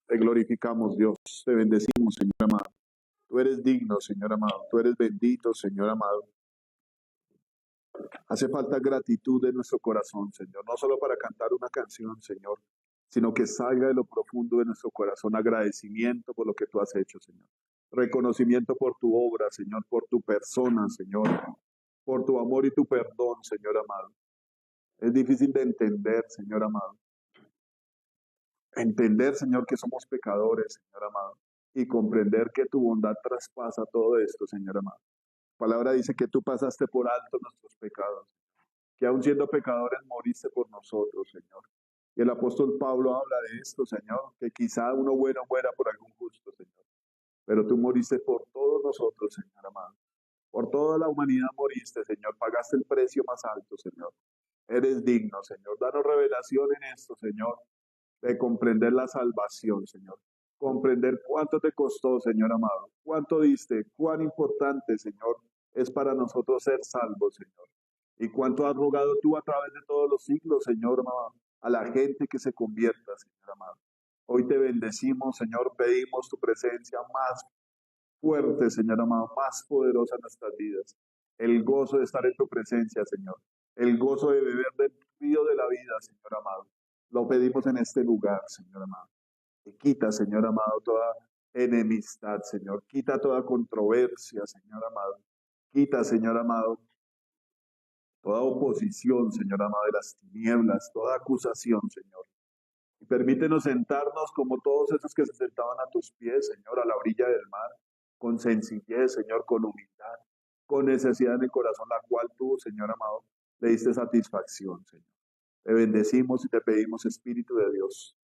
Te glorificamos, Dios. Te bendecimos, Señor amado. Tú eres digno, Señor amado. Tú eres bendito, Señor amado. Hace falta gratitud en nuestro corazón, Señor. No solo para cantar una canción, Señor, sino que salga de lo profundo de nuestro corazón agradecimiento por lo que tú has hecho, Señor. Reconocimiento por tu obra, Señor, por tu persona, Señor, por tu amor y tu perdón, Señor amado. Es difícil de entender, Señor amado. Entender, Señor, que somos pecadores, Señor amado, y comprender que tu bondad traspasa todo esto, Señor amado. La palabra dice que tú pasaste por alto nuestros pecados, que aun siendo pecadores moriste por nosotros, Señor. Y el apóstol Pablo habla de esto, Señor, que quizá uno bueno muera por algún justo, Señor, pero tú moriste por todos nosotros, Señor amado. Por toda la humanidad moriste, Señor, pagaste el precio más alto, Señor. Eres digno, Señor. Danos revelación en esto, Señor, de comprender la salvación, Señor. Comprender cuánto te costó, Señor amado. Cuánto diste, cuán importante, Señor, es para nosotros ser salvos, Señor. Y cuánto has rogado tú a través de todos los siglos, Señor amado, a la gente que se convierta, Señor amado. Hoy te bendecimos, Señor, pedimos tu presencia más fuerte, Señor amado, más poderosa en nuestras vidas. El gozo de estar en tu presencia, Señor. El gozo de beber del río de la vida, Señor amado. Lo pedimos en este lugar, Señor amado. Y quita, Señor amado, toda enemistad, Señor. Quita toda controversia, Señor amado. Quita, Señor amado, toda oposición, Señor amado, de las tinieblas, toda acusación, Señor. Y permítenos sentarnos como todos esos que se sentaban a tus pies, Señor, a la orilla del mar, con sencillez, Señor, con humildad, con necesidad en el corazón, la cual tú, Señor amado, le diste satisfacción, Señor. Te bendecimos y te pedimos, Espíritu de Dios,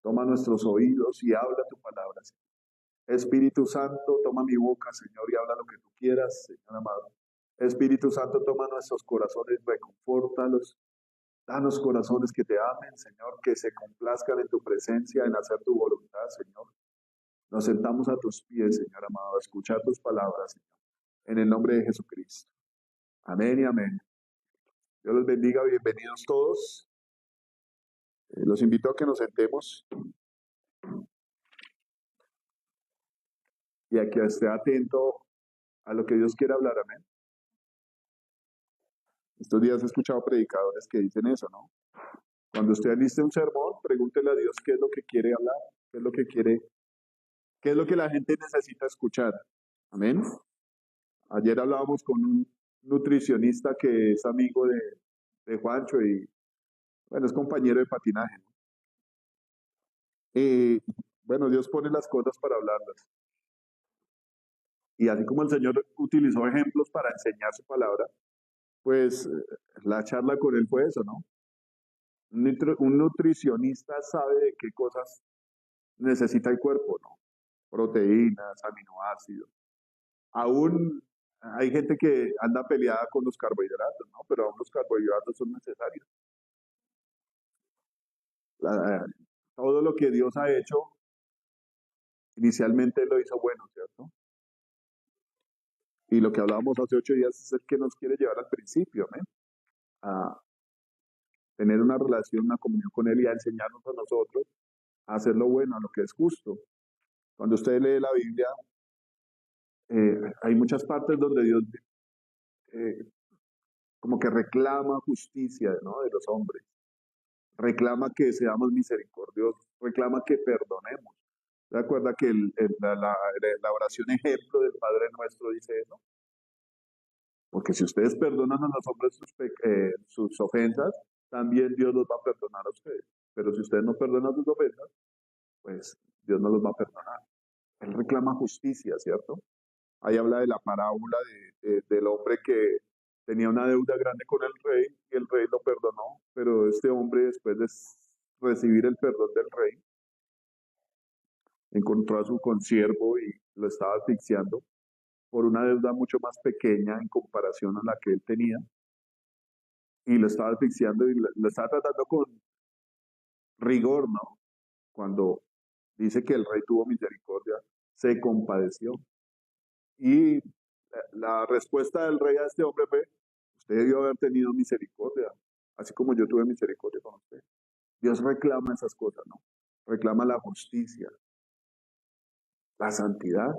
toma nuestros oídos y habla tu palabra, Señor. Espíritu Santo, toma mi boca, Señor, y habla lo que tú quieras, Señor amado. Espíritu Santo, toma nuestros corazones, reconfórtalos. Danos corazones que te amen, Señor, que se complazcan en tu presencia, en hacer tu voluntad, Señor. Nos sentamos a tus pies, Señor amado, a escuchar tus palabras, Señor. En el nombre de Jesucristo. Amén y amén. Dios los bendiga, bienvenidos todos. Los invito a que nos sentemos y a que esté atento a lo que Dios quiere hablar, amén. Estos días he escuchado predicadores que dicen eso, ¿no? Cuando usted aliste un sermón, pregúntele a Dios qué es lo que quiere hablar, qué es lo que quiere, qué es lo que la gente necesita escuchar. Amén. Ayer hablábamos con un nutricionista que es amigo de Juancho y, bueno, es compañero de patinaje, ¿no? Y, bueno, Dios pone las cosas para hablarlas. Y así como el Señor utilizó ejemplos para enseñar su palabra, pues la charla con él fue eso, ¿no? Un nutricionista sabe de qué cosas necesita el cuerpo, ¿no? Proteínas, aminoácidos. Aún hay gente que anda peleada con los carbohidratos, ¿no? Pero aún los carbohidratos son necesarios. Todo lo que Dios ha hecho, inicialmente lo hizo bueno, ¿cierto? Y lo que hablábamos hace 8 días es el que nos quiere llevar al principio, ¿amén? A tener una relación, una comunión con Él y a enseñarnos a nosotros a hacer lo bueno, a lo que es justo. Cuando usted lee la Biblia, hay muchas partes donde Dios eh, como que reclama justicia, ¿no? De los hombres, reclama que seamos misericordiosos, reclama que perdonemos. ¿Se acuerda que la oración ejemplo del Padre Nuestro dice eso? Porque si ustedes perdonan a los hombres sus ofensas, también Dios los va a perdonar a ustedes. Pero si ustedes no perdonan sus ofensas, pues Dios no los va a perdonar. Él reclama justicia, ¿cierto? Ahí habla de la parábola del hombre que tenía una deuda grande con el rey y el rey lo perdonó, pero este hombre después de recibir el perdón del rey, encontró a su consiervo y lo estaba asfixiando por una deuda mucho más pequeña en comparación a la que él tenía, y lo estaba asfixiando y lo estaba tratando con rigor, ¿no? Cuando dice que el rey tuvo misericordia, se compadeció. Y la respuesta del rey a este hombre fue: usted debió haber tenido misericordia, así como yo tuve misericordia con usted. Dios reclama esas cosas, ¿no? Reclama la justicia, la santidad.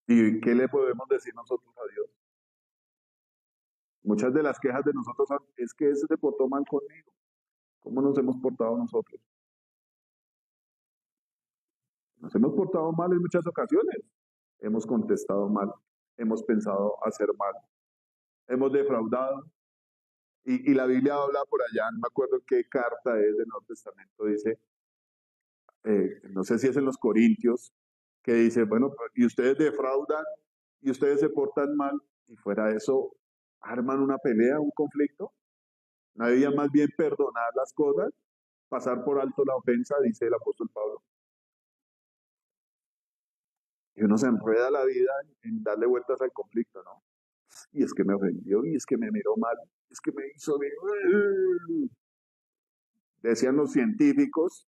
¿Y qué le podemos decir nosotros a Dios? Muchas de las quejas de nosotros son, es que ese se portó mal conmigo. ¿Cómo nos hemos portado nosotros? Nos hemos portado mal en muchas ocasiones. Hemos contestado mal, hemos pensado hacer mal, hemos defraudado. Y la Biblia habla por allá, no me acuerdo qué carta es del Nuevo Testamento, dice, no sé si es en los Corintios, que dice, bueno, y ustedes defraudan y ustedes se portan mal y fuera de eso arman una pelea, un conflicto. No debía más bien perdonar las cosas, pasar por alto la ofensa, dice el apóstol Pablo. Y uno se enreda la vida en darle vueltas al conflicto, ¿no? Y es que me ofendió, y es que me miró mal, es que me hizo bien. Decían los científicos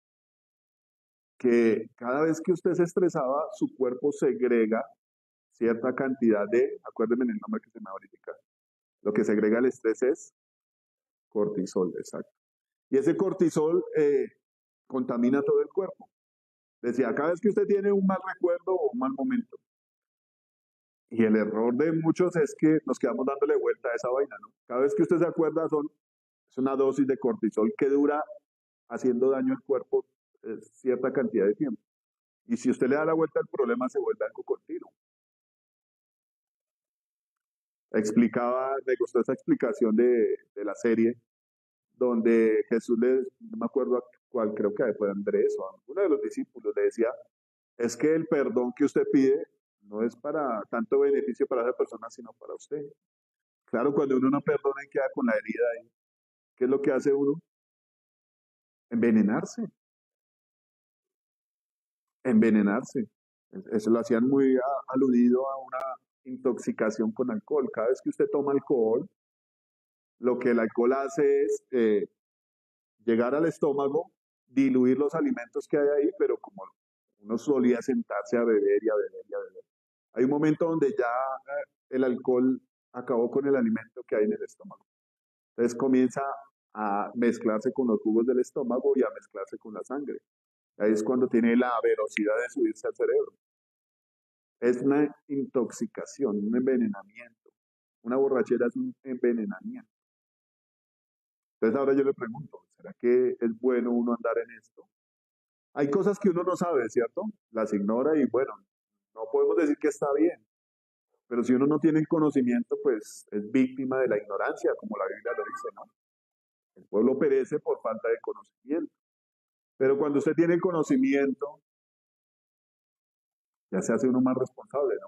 que cada vez que usted se estresaba, su cuerpo segrega cierta cantidad de, acuérdenme en el nombre que se me va a verificar, lo que segrega el estrés es cortisol, exacto. Y ese cortisol contamina todo el cuerpo. Decía, cada vez que usted tiene un mal recuerdo o un mal momento, y el error de muchos es que nos quedamos dándole vuelta a esa vaina, ¿no? Cada vez que usted se acuerda es una dosis de cortisol que dura haciendo daño al cuerpo cierta cantidad de tiempo. Y si usted le da la vuelta al problema, se vuelve algo continuo. Explicaba, me gustó esa explicación de la serie, donde Jesús no me acuerdo a cuál, creo que fue Andrés o a uno de los discípulos, le decía, es que el perdón que usted pide no es para tanto beneficio para esa persona, sino para usted. Claro, cuando uno no perdona y queda con la herida ahí, ¿qué es lo que hace uno? Envenenarse, envenenarse. Eso lo hacían muy aludido a una intoxicación con alcohol. Cada vez que usted toma alcohol, lo que el alcohol hace es llegar al estómago, diluir los alimentos que hay ahí, pero como uno solía sentarse a beber y a beber y a beber, hay un momento donde ya el alcohol acabó con el alimento que hay en el estómago. Entonces comienza a mezclarse con los jugos del estómago y a mezclarse con la sangre. Ahí es cuando tiene la velocidad de subirse al cerebro. Es una intoxicación, un envenenamiento. Una borrachera es un envenenamiento. Entonces ahora yo le pregunto, ¿será que es bueno uno andar en esto? Hay cosas que uno no sabe, ¿cierto? Las ignora y bueno, no podemos decir que está bien, pero si uno no tiene el conocimiento, pues es víctima de la ignorancia, como la Biblia lo dice, ¿no? El pueblo perece por falta de conocimiento. Pero cuando usted tiene el conocimiento, ya se hace uno más responsable, ¿no?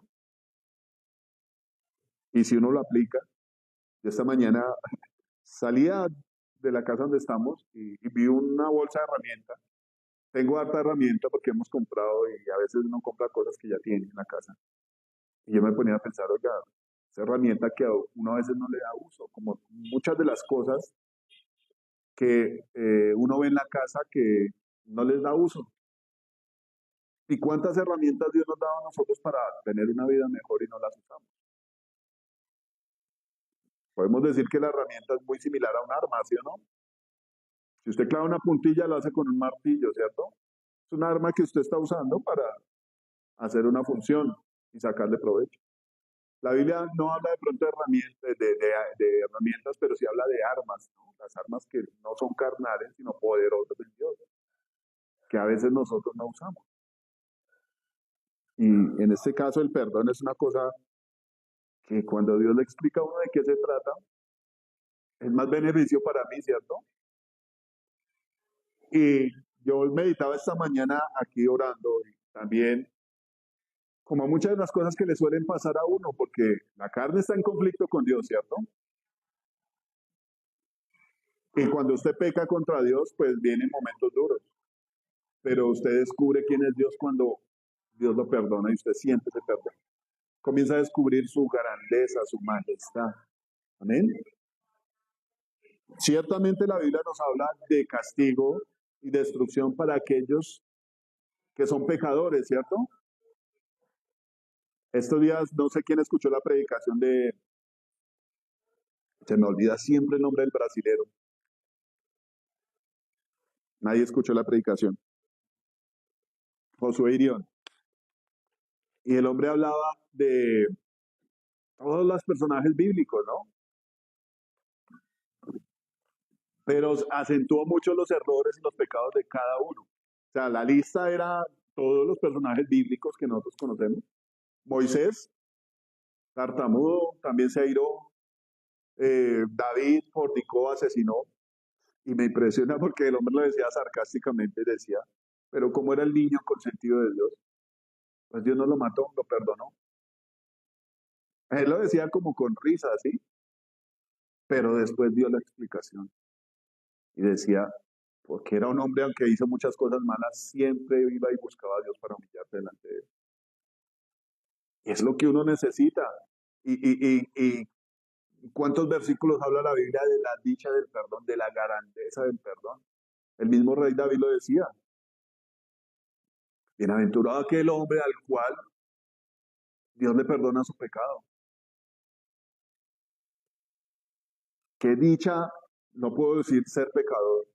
Y si uno lo aplica, yo esta mañana salía de la casa donde estamos y vi una bolsa de herramientas. Tengo harta herramienta porque hemos comprado y a veces uno compra cosas que ya tiene en la casa. Y yo me ponía a pensar, oiga, esa herramienta que uno a veces no le da uso, como muchas de las cosas que uno ve en la casa que no les da uso. ¿Y cuántas herramientas Dios nos daba a nosotros para tener una vida mejor y no las usamos? Podemos decir que la herramienta es muy similar a un arma, ¿sí o no? Si usted clava una puntilla, lo hace con un martillo, ¿cierto? Es un arma que usted está usando para hacer una función y sacarle provecho. La Biblia no habla de pronto de herramientas, de herramientas, pero sí habla de armas, ¿no? Las armas que no son carnales, sino poderosas en Dios, que a veces nosotros no usamos. Y en este caso el perdón es una cosa que cuando Dios le explica a uno de qué se trata, es más beneficio para mí, ¿cierto? Y yo meditaba esta mañana aquí orando y también como muchas de las cosas que le suelen pasar a uno, porque la carne está en conflicto con Dios, ¿cierto? Y cuando usted peca contra Dios, pues vienen momentos duros. Pero usted descubre quién es Dios cuando Dios lo perdona y usted siente ese perdón. Comienza a descubrir su grandeza, su majestad. Amén. Ciertamente la Biblia nos habla de castigo y destrucción para aquellos que son pecadores, ¿cierto? Estos días no sé quién escuchó la predicación se me olvida siempre el nombre del brasilero. Nadie escuchó la predicación. Josué Irión. Y el hombre hablaba de todos los personajes bíblicos, ¿no? Pero acentuó mucho los errores y los pecados de cada uno. O sea, la lista era todos los personajes bíblicos que nosotros conocemos. Moisés, tartamudo, también se airó. David fornicó, asesinó. Y me impresiona porque el hombre lo decía sarcásticamente, decía, pero como era el niño consentido de Dios, pues Dios no lo mató, lo perdonó. Él lo decía como con risa, ¿sí? Pero después dio la explicación y decía, porque era un hombre, aunque hizo muchas cosas malas, siempre iba y buscaba a Dios para humillarse delante de él. Y es lo que uno necesita. Y ¿cuántos versículos habla la Biblia de la dicha del perdón, de la grandeza del perdón? El mismo rey David lo decía. Bienaventurado aquel hombre al cual Dios le perdona su pecado. Qué dicha, no puedo decir ser pecador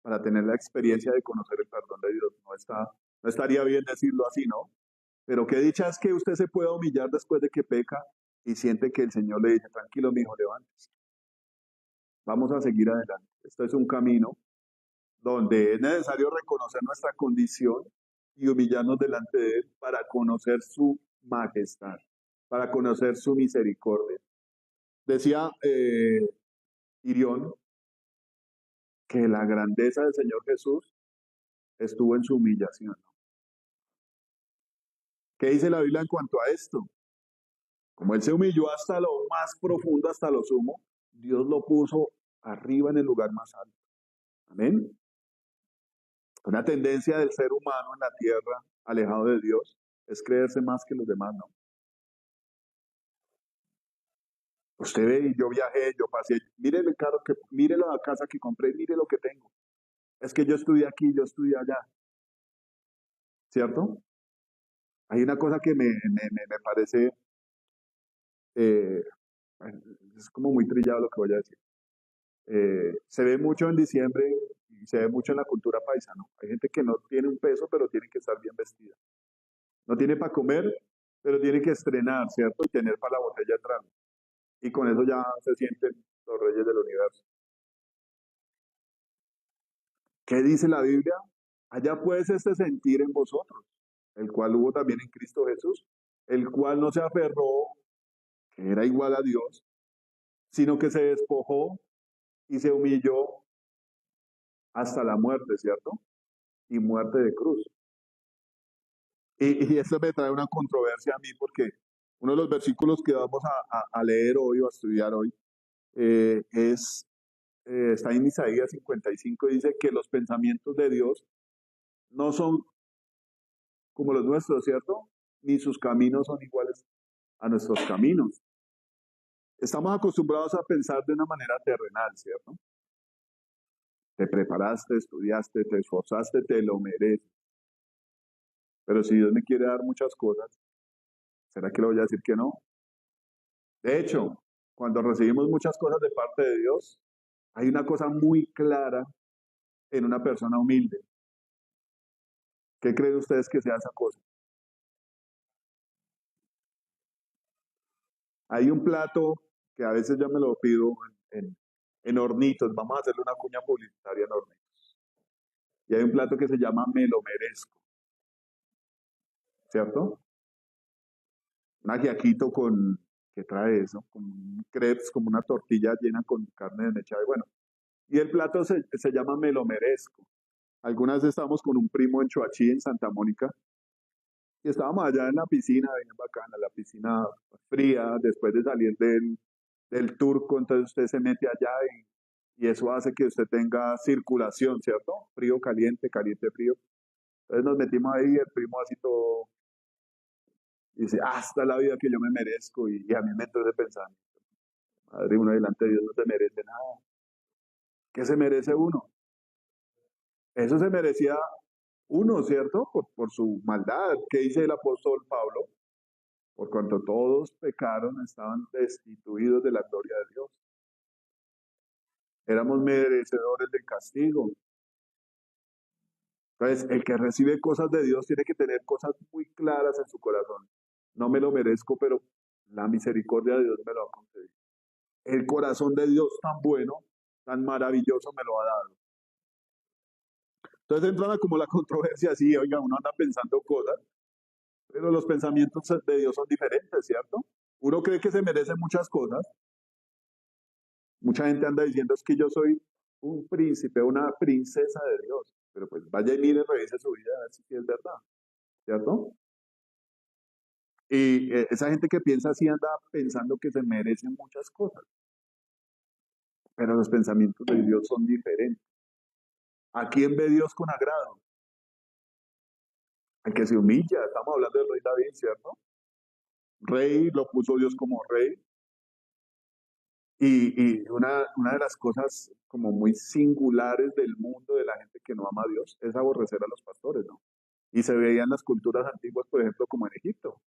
para tener la experiencia de conocer el perdón de Dios. No estaría bien decirlo así, ¿no? Pero qué dicha es que usted se pueda humillar después de que peca y siente que el Señor le dice, tranquilo, mi hijo, levántese. Vamos a seguir adelante. Esto es un camino donde es necesario reconocer nuestra condición y humillarnos delante de Él para conocer su majestad, para conocer su misericordia. Decía Irión que la grandeza del Señor Jesús estuvo en su humillación. ¿Qué dice la Biblia en cuanto a esto? Como Él se humilló hasta lo más profundo, hasta lo sumo, Dios lo puso arriba en el lugar más alto. Amén. Una tendencia del ser humano en la tierra, alejado de Dios, es creerse más que los demás, ¿no? Usted ve, y yo viajé, yo pasé, mire el carro que, mire la casa que compré, mire lo que tengo. Es que yo estudié aquí, yo estudié allá, ¿cierto? Hay una cosa que me parece, eh, es como muy trillado lo que voy a decir. Se ve mucho en diciembre y se ve mucho en la cultura paisa, ¿no? Hay gente que no tiene un peso, pero tiene que estar bien vestida. No tiene para comer, pero tiene que estrenar, ¿cierto? Y tener para la botella atrás. Y con eso ya se sienten los reyes del universo. ¿Qué dice la Biblia? Allá pues este sentir en vosotros, el cual hubo también en Cristo Jesús, el cual no se aferró, que era igual a Dios, sino que se despojó y se humilló hasta la muerte, ¿cierto? Y muerte de cruz. Y eso me trae una controversia a mí porque uno de los versículos que vamos a leer hoy o a estudiar hoy está en Isaías 55 y dice que los pensamientos de Dios no son como los nuestros, ¿cierto? Ni sus caminos son iguales a nuestros caminos. Estamos acostumbrados a pensar de una manera terrenal, ¿cierto? Te preparaste, estudiaste, te esforzaste, te lo mereces. Pero si Dios me quiere dar muchas cosas, ¿será que le voy a decir que no? De hecho, cuando recibimos muchas cosas de parte de Dios, hay una cosa muy clara en una persona humilde. ¿Qué creen ustedes que sea esa cosa? Hay un plato que a veces yo me lo pido en hornitos, vamos a hacerle una cuña publicitaria en hornitos. Y hay un plato que se llama me lo merezco, ¿cierto? Un ajiaquito con, ¿qué trae eso? Con un crepes, como una tortilla llena con carne desmechada. Y bueno, y el plato se llama me lo merezco. Algunas veces estábamos con un primo en Choachí, en Santa Mónica, y estábamos allá en la piscina, bien bacana, la piscina fría, después de salir del turco, entonces usted se mete allá y eso hace que usted tenga circulación, ¿cierto? Frío, caliente, caliente, frío. Entonces nos metimos ahí, el primo así todo, y dice, hasta la vida que yo me merezco, y a mí me entró ese pensamiento, madre, uno delante de Dios no se merece nada. ¿Qué se merece uno? Eso se merecía uno, ¿cierto? Por su maldad. ¿Qué dice el apóstol Pablo? Por cuanto todos pecaron, estaban destituidos de la gloria de Dios. Éramos merecedores del castigo. Entonces, el que recibe cosas de Dios tiene que tener cosas muy claras en su corazón. No me lo merezco, pero la misericordia de Dios me lo ha concedido. El corazón de Dios tan bueno, tan maravilloso me lo ha dado. Entonces entra como la controversia, sí, oiga, uno anda pensando cosas, pero los pensamientos de Dios son diferentes, ¿cierto? Uno cree que se merece muchas cosas. Mucha gente anda diciendo es que yo soy un príncipe, una princesa de Dios. Pero pues vaya y mire, revise su vida a ver si es verdad, ¿cierto? Y esa gente que piensa así anda pensando que se merecen muchas cosas, pero los pensamientos de Dios son diferentes. ¿A quién ve Dios con agrado? Al que se humilla. Estamos hablando del rey David, ¿cierto? Rey, lo puso Dios como rey. Y una de las cosas como muy singulares del mundo de la gente que no ama a Dios es aborrecer a los pastores, ¿no? Y se veía en las culturas antiguas, por ejemplo, como en Egipto.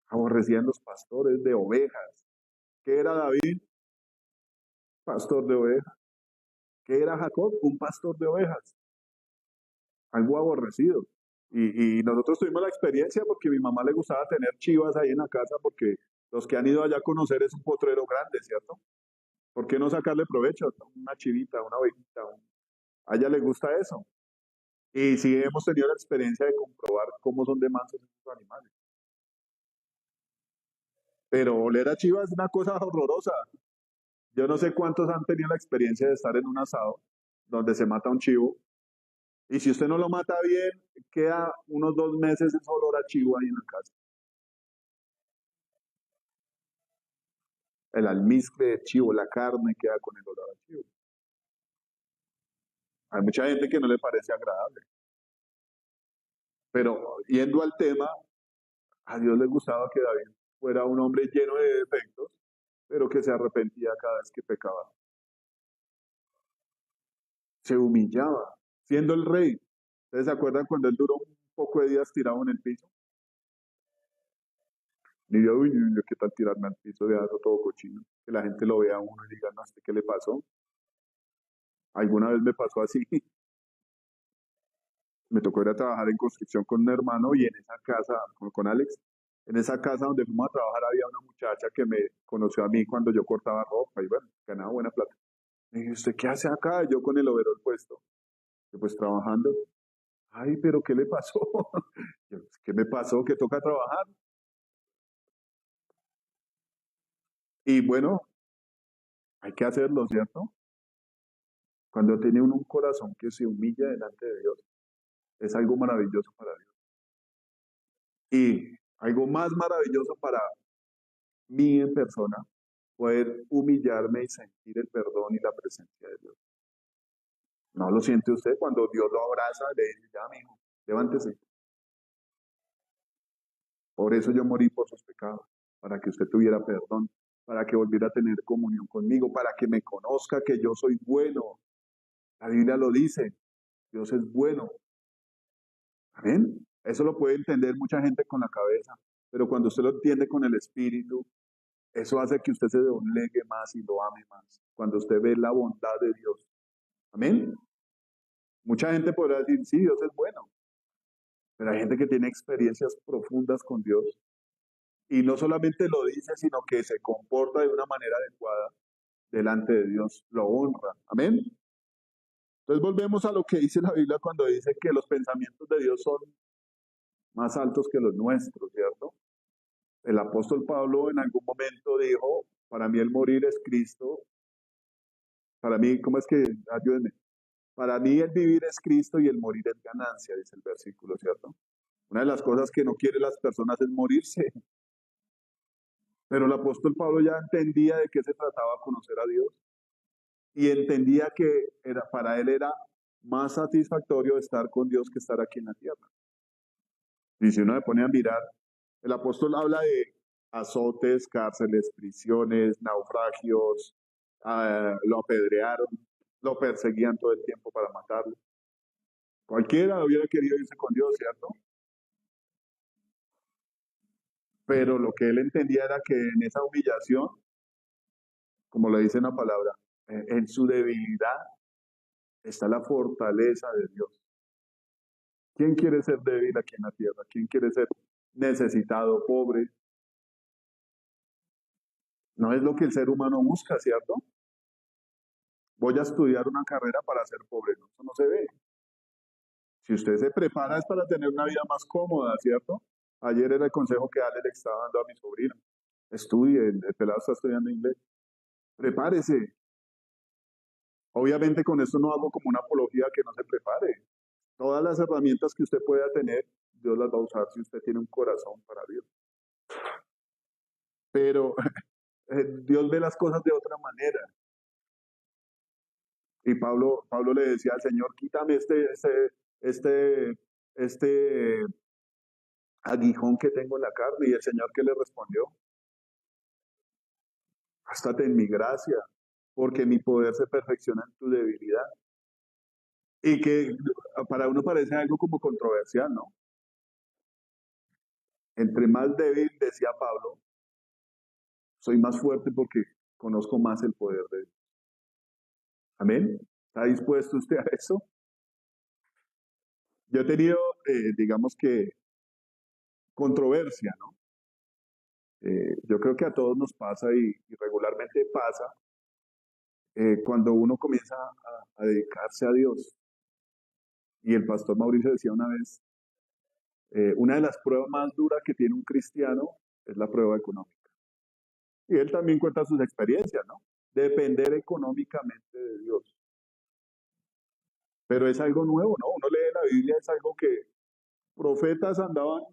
Aborrecían los pastores de ovejas. ¿Qué era David? Pastor de ovejas. ¿Qué era Jacob? Un pastor de ovejas. Algo aborrecido. Y nosotros tuvimos la experiencia porque a mi mamá le gustaba tener chivas ahí en la casa porque los que han ido allá a conocer es un potrero grande, ¿cierto? ¿Por qué no sacarle provecho? Una chivita, una ovejita. A ella le gusta eso. Y sí hemos tenido la experiencia de comprobar cómo son de mansos esos animales. Pero oler a chivas es una cosa horrorosa. Yo no sé cuántos han tenido la experiencia de estar en un asado donde se mata un chivo. Y si usted no lo mata bien, queda unos 2 meses ese olor a chivo ahí en la casa. El almizcle de chivo, la carne queda con el olor a chivo. Hay mucha gente que no le parece agradable. Pero yendo al tema, a Dios le gustaba que David fuera un hombre lleno de defectos, pero que se arrepentía cada vez que pecaba. Se humillaba, siendo el rey. ¿Ustedes se acuerdan cuando él duró un poco de días tirado en el piso? Y yo, uy, ¿qué tal tirarme al piso de algo todo cochino? Que la gente lo vea a uno y diga, no, ¿qué le pasó? Alguna vez me pasó así. Me tocó ir a trabajar en construcción con un hermano y en esa casa, con Alex, en esa casa donde fuimos a trabajar había una muchacha que me conoció a mí cuando yo cortaba ropa y bueno, ganaba buena plata. Me dije, ¿usted qué hace acá? Yo con el overol puesto. Yo, pues trabajando. Ay, pero ¿qué le pasó? Yo, ¿qué me pasó? Que toca trabajar. Y bueno, hay que hacerlo, ¿cierto? Cuando tiene uno un corazón que se humilla delante de Dios, es algo maravilloso para Dios. Y algo más maravilloso para mí en persona, poder humillarme y sentir el perdón y la presencia de Dios. ¿No lo siente usted cuando Dios lo abraza, le dice, ya, mijo, levántese? Por eso yo morí por sus pecados, para que usted tuviera perdón, para que volviera a tener comunión conmigo, para que me conozca que yo soy bueno. La Biblia lo dice, Dios es bueno. Amén. Eso lo puede entender mucha gente con la cabeza, pero cuando usted lo entiende con el espíritu, eso hace que usted se doblegue más y lo ame más. Cuando usted ve la bondad de Dios. Amén. Mucha gente podrá decir, sí, Dios es bueno, pero hay gente que tiene experiencias profundas con Dios y no solamente lo dice, sino que se comporta de una manera adecuada delante de Dios, lo honra. Amén. Entonces volvemos a lo que dice la Biblia cuando dice que los pensamientos de Dios son más altos que los nuestros, ¿cierto? El apóstol Pablo en algún momento dijo, para mí el morir es Cristo, para mí, ¿cómo es que? Ayúdenme. Para mí el vivir es Cristo y el morir es ganancia, dice el versículo, ¿cierto? Una de las cosas que no quieren las personas es morirse, pero el apóstol Pablo ya entendía de qué se trataba conocer a Dios y entendía que para él era más satisfactorio estar con Dios que estar aquí en la tierra. Y si uno se pone a mirar, el apóstol habla de azotes, cárceles, prisiones, naufragios, lo apedrearon, lo perseguían todo el tiempo para matarlo. Cualquiera hubiera querido irse con Dios, ¿cierto? Pero lo que él entendía era que en esa humillación, como le dice en la palabra, en su debilidad está la fortaleza de Dios. ¿Quién quiere ser débil aquí en la tierra? ¿Quién quiere ser necesitado, pobre? No es lo que el ser humano busca, ¿cierto? Voy a estudiar una carrera para ser pobre, no, eso no se ve. Si usted se prepara es para tener una vida más cómoda, ¿cierto? Ayer era el consejo que Ale le estaba dando a mi sobrino. Estudie, el pelado está estudiando inglés. Prepárese. Obviamente con esto no hago como una apología que no se prepare. Todas las herramientas que usted pueda tener, Dios las va a usar si usted tiene un corazón para Dios. Pero Dios ve las cosas de otra manera. Y Pablo le decía al Señor, quítame este, este aguijón que tengo en la carne. Y el Señor, ¿qué le respondió? Bástate en mi gracia, porque mi poder se perfecciona en tu debilidad. Y que para uno parece algo como controversial, ¿no? Entre más débil, decía Pablo, soy más fuerte porque conozco más el poder de Dios. Amén. ¿Está dispuesto usted a eso? Yo he tenido, digamos que, controversia, ¿no? Yo creo que a todos nos pasa y regularmente pasa cuando uno comienza a dedicarse a Dios. Y el pastor Mauricio decía una vez, una de las pruebas más duras que tiene un cristiano es la prueba económica. Y él también cuenta sus experiencias, ¿no? Depender económicamente de Dios. Pero es algo nuevo, ¿no? Uno lee la Biblia, es algo que profetas andaban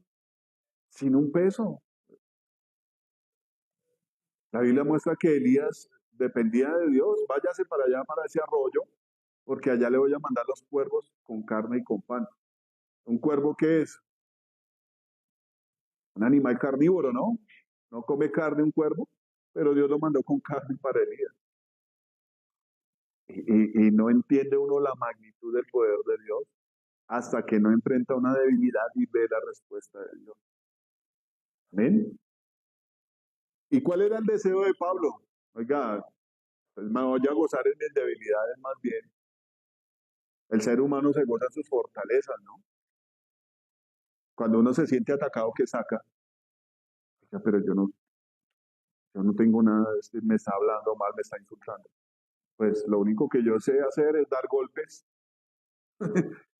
sin un peso. La Biblia muestra que Elías dependía de Dios. Váyase para allá, para ese arroyo, porque allá le voy a mandar los cuervos con carne y con pan. ¿Un cuervo qué es? Un animal carnívoro, ¿no? No come carne un cuervo, pero Dios lo mandó con carne para Elías. Y no entiende uno la magnitud del poder de Dios hasta que no enfrenta una debilidad y ve la respuesta de Dios. ¿Amén? ¿Y cuál era el deseo de Pablo? Oiga, pues me voy a gozar en mis debilidades más bien. El ser humano se goza en sus fortalezas, ¿no? Cuando uno se siente atacado, ¿qué saca? Oiga, pero yo no tengo nada, me está hablando mal, me está insultando. Pues lo único que yo sé hacer es dar golpes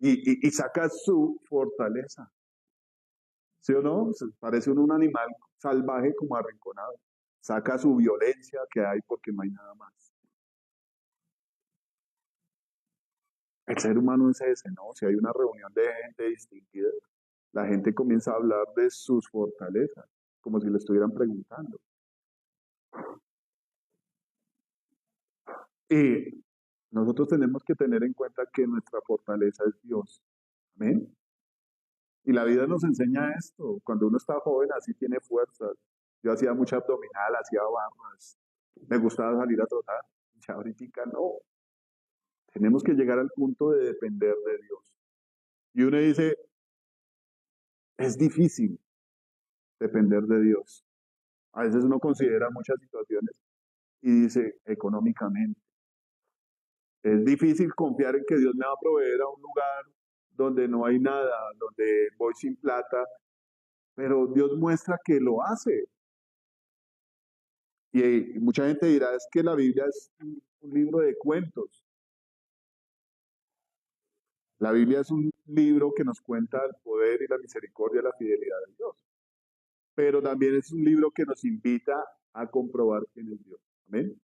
y saca su fortaleza. ¿Sí o no? Parece un animal salvaje como arrinconado. Saca su violencia que hay porque no hay nada más. El ser humano es ese, ¿no? Si hay una reunión de gente distinguida, la gente comienza a hablar de sus fortalezas, como si le estuvieran preguntando. Y nosotros tenemos que tener en cuenta que nuestra fortaleza es Dios. Amén. Y la vida nos enseña esto. Cuando uno está joven, así tiene fuerzas. Yo hacía mucha abdominal, hacía barras. Me gustaba salir a trotar. Ya ahorita no. Tenemos que llegar al punto de depender de Dios. Y uno dice, es difícil depender de Dios. A veces uno considera muchas situaciones y dice, económicamente. Es difícil confiar en que Dios me va a proveer a un lugar donde no hay nada, donde voy sin plata, pero Dios muestra que lo hace. Y mucha gente dirá, es que la Biblia es un libro de cuentos. La Biblia es un libro que nos cuenta el poder y la misericordia y la fidelidad de Dios. Pero también es un libro que nos invita a comprobar quién es Dios. Amén.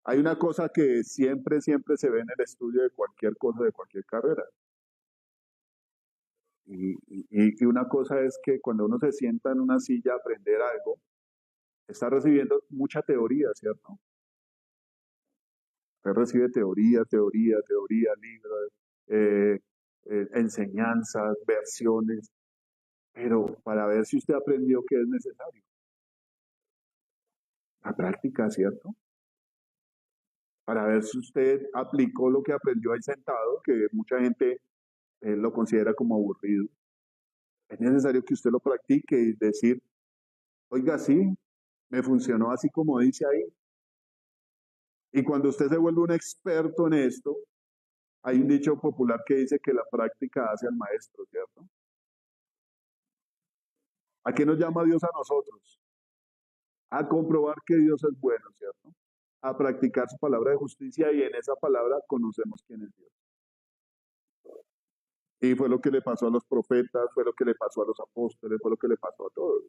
Hay una cosa que siempre, siempre se ve en el estudio de cualquier cosa, de cualquier carrera. Y una cosa es que cuando uno se sienta en una silla a aprender algo, está recibiendo mucha teoría, ¿cierto? Usted recibe teoría, libros, eh, enseñanzas, versiones, pero para ver si usted aprendió qué es necesario. La práctica, ¿cierto? Para ver si usted aplicó lo que aprendió ahí sentado, que mucha gente lo considera como aburrido. Es necesario que usted lo practique y decir, oiga, sí, me funcionó así como dice ahí. Y cuando usted se vuelve un experto en esto, Hay un dicho popular que dice que la práctica hace al maestro, ¿cierto? ¿A qué nos llama Dios a nosotros? A comprobar que Dios es bueno, ¿cierto? A practicar su palabra de justicia y en esa palabra conocemos quién es Dios. Y fue lo que le pasó a los profetas, fue lo que le pasó a los apóstoles, fue lo que le pasó a todos.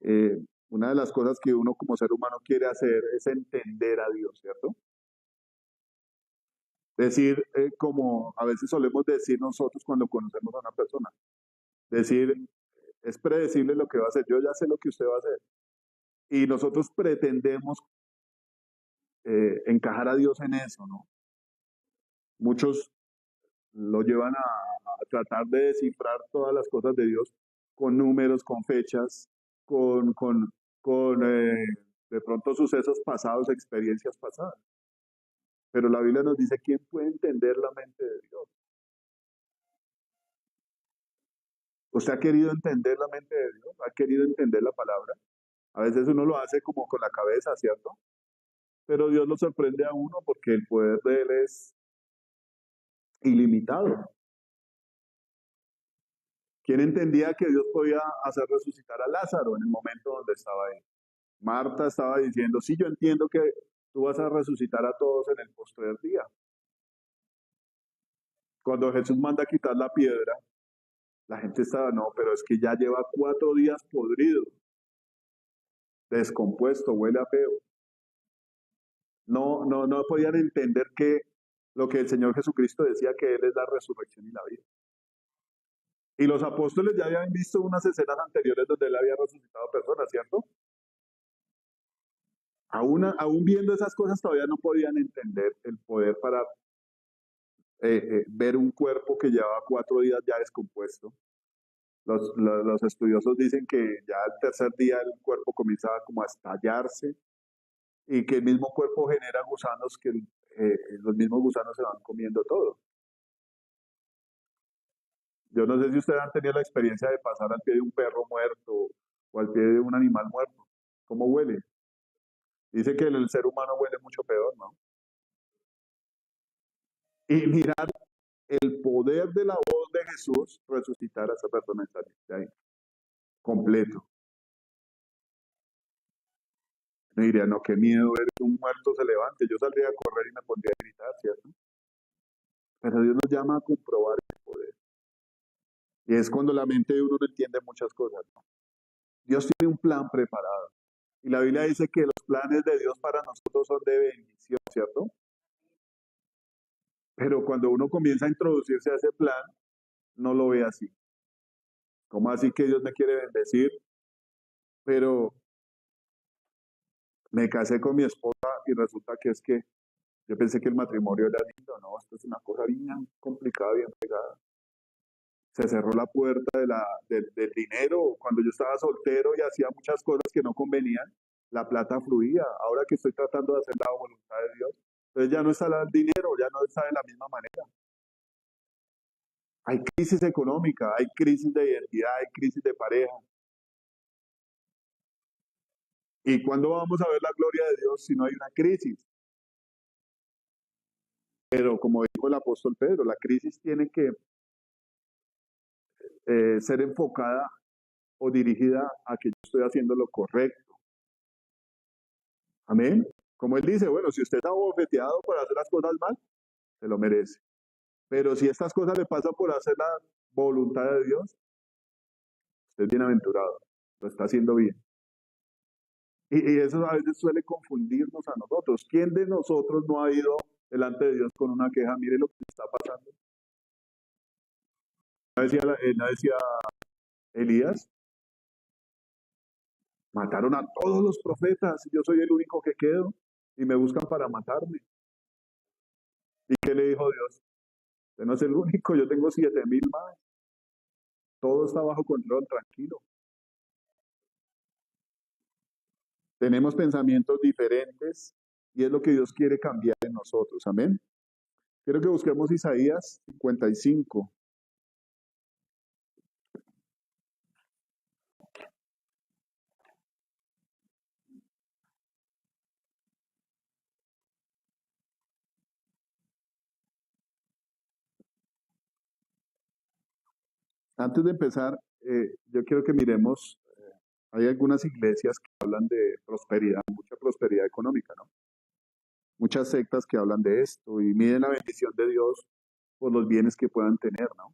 Eh, una de las cosas que uno como ser humano quiere hacer es entender a Dios, ¿cierto? Decir, como a veces solemos decir nosotros cuando conocemos a una persona, decir, es predecible lo que va a hacer, yo ya sé lo que usted va a hacer. Y nosotros pretendemos encajar a Dios en eso, ¿no? Muchos lo llevan a tratar de descifrar todas las cosas de Dios con números, con fechas, con, con, con de pronto sucesos pasados, experiencias pasadas. Pero la Biblia nos dice, ¿quién puede entender la mente de Dios? ¿Usted ha querido entender la mente de Dios? ¿Ha querido entender la palabra? A veces uno lo hace como con la cabeza, ¿cierto? Pero Dios lo sorprende a uno porque el poder de Él es ilimitado. ¿Quién entendía que Dios podía hacer resucitar a Lázaro en el momento donde estaba ahí? Marta estaba diciendo, sí, yo entiendo que tú vas a resucitar a todos en el postrer día. Cuando Jesús manda a quitar la piedra, la gente estaba, no, pero es que ya lleva 4 días podrido, descompuesto, huele a feo. No podían entender que lo que el Señor Jesucristo decía, que Él es la resurrección y la vida. Y los apóstoles ya habían visto unas escenas anteriores donde Él había resucitado personas, ¿cierto? Aún viendo esas cosas todavía no podían entender el poder para ver un cuerpo que llevaba 4 días ya descompuesto. Los estudiosos dicen que ya al tercer día el cuerpo comienza como a estallarse y que el mismo cuerpo genera gusanos que los mismos gusanos se van comiendo todo. Yo no sé si ustedes han tenido la experiencia de pasar al pie de un perro muerto o al pie de un animal muerto. ¿Cómo huele? Dice que el ser humano huele mucho peor, ¿no? Y mirar el poder de la voz de Jesús resucitar a esa persona y salir de ahí, completo. Me diría, no, qué miedo ver que un muerto se levante. Yo saldría a correr y me pondría a gritar, ¿cierto? Pero Dios nos llama a comprobar el poder. Y es cuando la mente de uno no entiende muchas cosas, ¿no? Dios tiene un plan preparado. Y la Biblia dice que los planes de Dios para nosotros son de bendición, ¿cierto? Pero cuando uno comienza a introducirse a ese plan, no lo ve así. ¿Cómo así que Dios me quiere bendecir? Pero me casé con mi esposa y resulta que es que yo pensé que el matrimonio era lindo, no, esto es una cosa bien complicada, bien pegada. Se cerró la puerta del dinero. Cuando yo estaba soltero y hacía muchas cosas que no convenían, la plata fluía. Ahora que estoy tratando de hacer la voluntad de Dios, entonces ya no está el dinero, ya no está de la misma manera. Hay crisis económica, hay crisis de identidad, hay crisis de pareja. ¿Y cuándo vamos a ver la gloria de Dios si no hay una crisis? Pero como dijo el apóstol Pedro, la crisis tiene que ser enfocada o dirigida a que yo estoy haciendo lo correcto. Amén. Como él dice, bueno, si usted está bofeteado por hacer las cosas mal, se lo merece. Pero si estas cosas le pasan por hacer la voluntad de Dios, usted es bienaventurado, lo está haciendo bien. Y eso a veces suele confundirnos a nosotros. ¿Quién de nosotros no ha ido delante de Dios con una queja? Mire lo que está pasando. Decía Elías, mataron a todos los profetas, yo soy el único que quedo y me buscan para matarme. ¿Y qué le dijo Dios? Usted no es el único, yo tengo 7,000 más. Todo está bajo control, tranquilo. Tenemos pensamientos diferentes y es lo que Dios quiere cambiar en nosotros. Amén. Quiero que busquemos Isaías 55. Antes de empezar, yo quiero que miremos, hay algunas iglesias que hablan de prosperidad, mucha prosperidad económica, ¿no? Muchas sectas que hablan de esto y miden la bendición de Dios por los bienes que puedan tener, ¿no?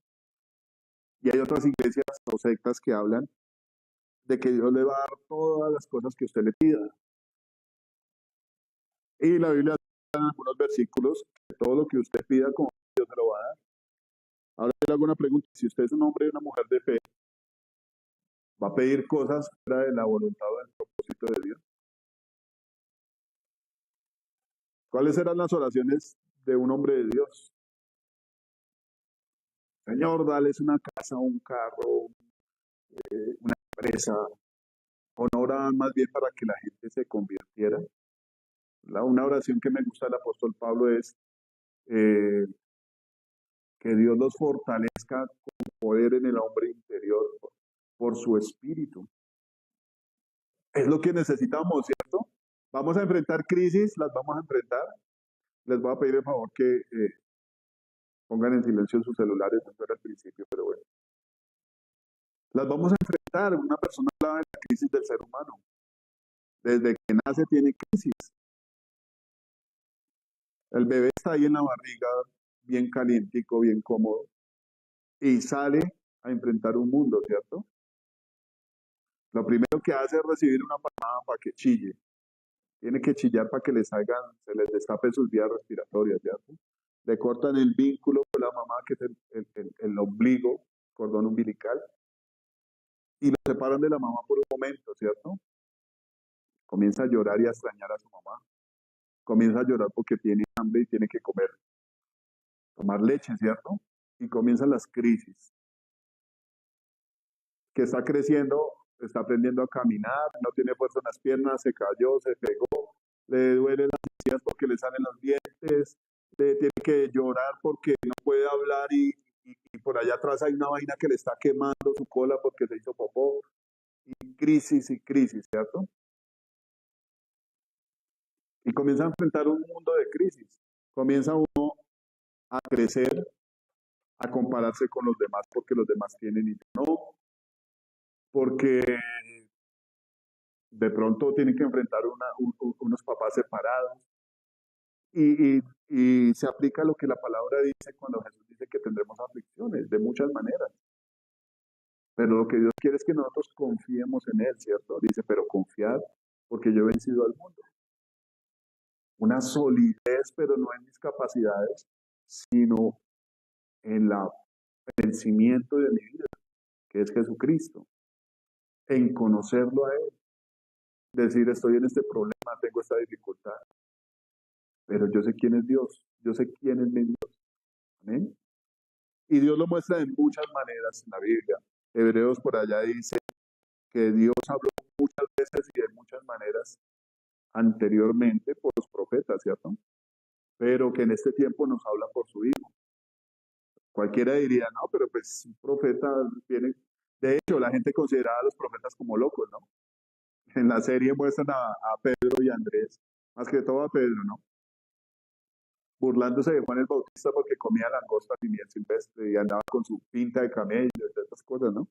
Y hay otras iglesias o sectas que hablan de que Dios le va a dar todas las cosas que usted le pida. Y la Biblia da algunos versículos que todo lo que usted pida con Dios se lo va a dar. Ahora yo le hago una pregunta, si usted es un hombre y una mujer de fe, ¿va a pedir cosas fuera de la voluntad o del propósito de Dios? ¿Cuáles eran las oraciones de un hombre de Dios? Señor, dales una casa, un carro, una empresa. ¿O no oraban más bien para que la gente se convirtiera? Una oración que me gusta del apóstol Pablo es eh, que Dios los fortalezca con poder en el hombre interior por su espíritu. Es lo que necesitamos, ¿cierto? Vamos a enfrentar crisis, las vamos a enfrentar. Les voy a pedir el favor que pongan en silencio sus celulares, no era al principio, pero bueno. Las vamos a enfrentar. Una persona habla de la crisis del ser humano. Desde que nace tiene crisis. El bebé está ahí en la barriga, bien calientico, bien cómodo, y sale a enfrentar un mundo, ¿cierto? Lo primero que hace es recibir una palmada para que chille. Tiene que chillar para que le salgan, se les destape sus vías respiratorias, ¿cierto? Le cortan el vínculo con la mamá, que es el ombligo, cordón umbilical, y lo separan de la mamá por un momento, ¿cierto? Comienza a llorar y a extrañar a su mamá. Comienza a llorar porque tiene hambre y tiene que comer, tomar leche, ¿cierto? Y comienzan las crisis. Que está creciendo, está aprendiendo a caminar, no tiene fuerza en las piernas, se cayó, se pegó, le duelen las encías porque le salen los dientes, le tiene que llorar porque no puede hablar y por allá atrás hay una vaina que le está quemando su cola porque se hizo popó, y crisis, ¿cierto? Y comienza a enfrentar un mundo de crisis. Comienza uno a crecer, a compararse con los demás porque los demás tienen y yo no, porque de pronto tienen que enfrentar unos papás separados y se aplica lo que la palabra dice cuando Jesús dice que tendremos aflicciones de muchas maneras. Pero lo que Dios quiere es que nosotros confiemos en Él, ¿cierto? Dice, pero confiad porque yo he vencido al mundo. Una solidez, pero no en mis capacidades, sino en el cimiento de mi vida, que es Jesucristo. En conocerlo a Él. Decir, estoy en este problema, tengo esta dificultad, pero yo sé quién es Dios, yo sé quién es mi Dios. Amén. Y Dios lo muestra de muchas maneras en la Biblia. Hebreos por allá dice que Dios habló muchas veces y de muchas maneras anteriormente por los profetas, ¿cierto? Pero que en este tiempo nos habla por su Hijo. Cualquiera diría, no, pero pues un profeta viene... De hecho, la gente consideraba a los profetas como locos, ¿no? En la serie muestran a Pedro y a Andrés, más que todo a Pedro, ¿no? Burlándose de Juan el Bautista porque comía langosta y miel silvestre y andaba con su pinta de camello y de esas cosas, ¿no?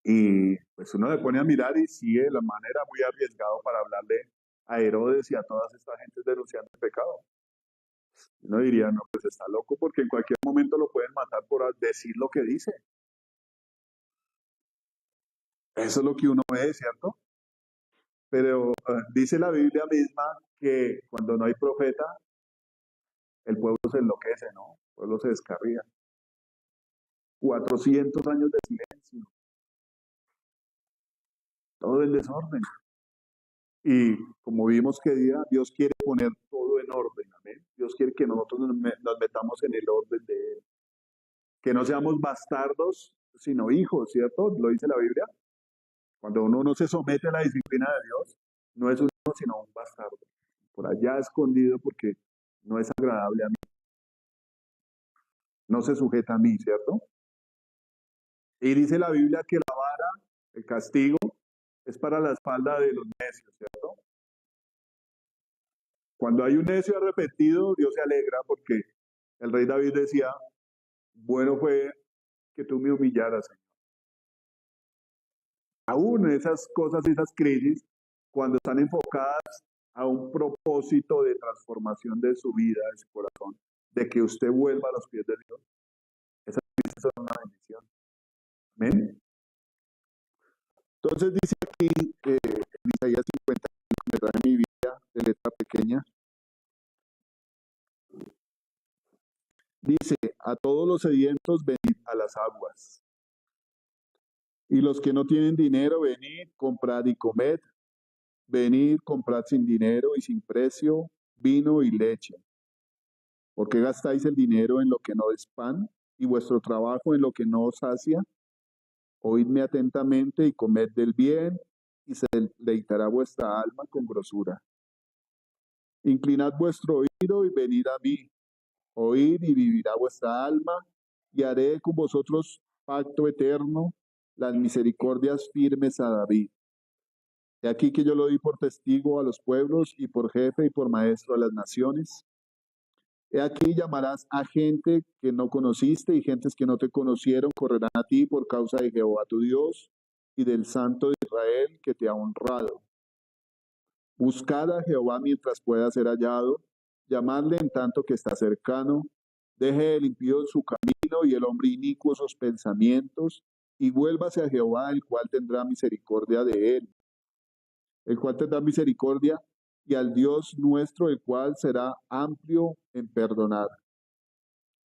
Y pues uno le pone a mirar y sigue de la manera muy arriesgado para hablarle a Herodes y a todas estas gentes denunciando el pecado. Uno diría, no, pues está loco porque en cualquier momento lo pueden matar por decir lo que dice. Eso es lo que uno ve, ¿cierto? Pero dice la Biblia misma que cuando no hay profeta, el pueblo se enloquece, ¿no? El pueblo se descarría. 400 años de silencio, todo el desorden. Y como vimos que día, Dios quiere poner todo en orden, amén. Dios quiere que nosotros nos metamos en el orden de Él. Que no seamos bastardos, sino hijos, ¿cierto? Lo dice la Biblia. Cuando uno no se somete a la disciplina de Dios, no es un hijo, sino un bastardo. Por allá escondido porque no es agradable a mí. No se sujeta a mí, ¿cierto? Y dice la Biblia que la vara, el castigo, es para la espalda de los necios, ¿cierto? Cuando hay un necio arrepentido, Dios se alegra porque el rey David decía, bueno fue que tú me humillaras, Señor. Aún esas cosas, esas crisis, cuando están enfocadas a un propósito de transformación de su vida, de su corazón, de que usted vuelva a los pies de Dios, esas crisis son una bendición. Amén. Entonces dice aquí en Isaías 50, que me trae mi Biblia de letra pequeña, dice: a todos los sedientos venid a las aguas, y los que no tienen dinero, venid, comprad y comed. Venid, comprad sin dinero y sin precio vino y leche. ¿Por qué gastáis el dinero en lo que no es pan y vuestro trabajo en lo que no os sacia? Oídme atentamente y comed del bien, y se deleitará vuestra alma con grosura. Inclinad vuestro oído y venid a mí. Oíd y vivirá vuestra alma, y haré con vosotros pacto eterno, las misericordias firmes a David. He aquí que yo lo di por testigo a los pueblos y por jefe y por maestro a las naciones. He aquí llamarás a gente que no conociste, y gentes que no te conocieron correrán a ti por causa de Jehová tu Dios y del Santo de Israel que te ha honrado. Buscad a Jehová mientras pueda ser hallado, llamadle en tanto que está cercano. Deje el impío su camino y el hombre inicuo sus pensamientos, y vuélvase a Jehová, el cual tendrá misericordia de él, el cual tendrá misericordia, y al Dios nuestro, el cual será amplio en perdonar.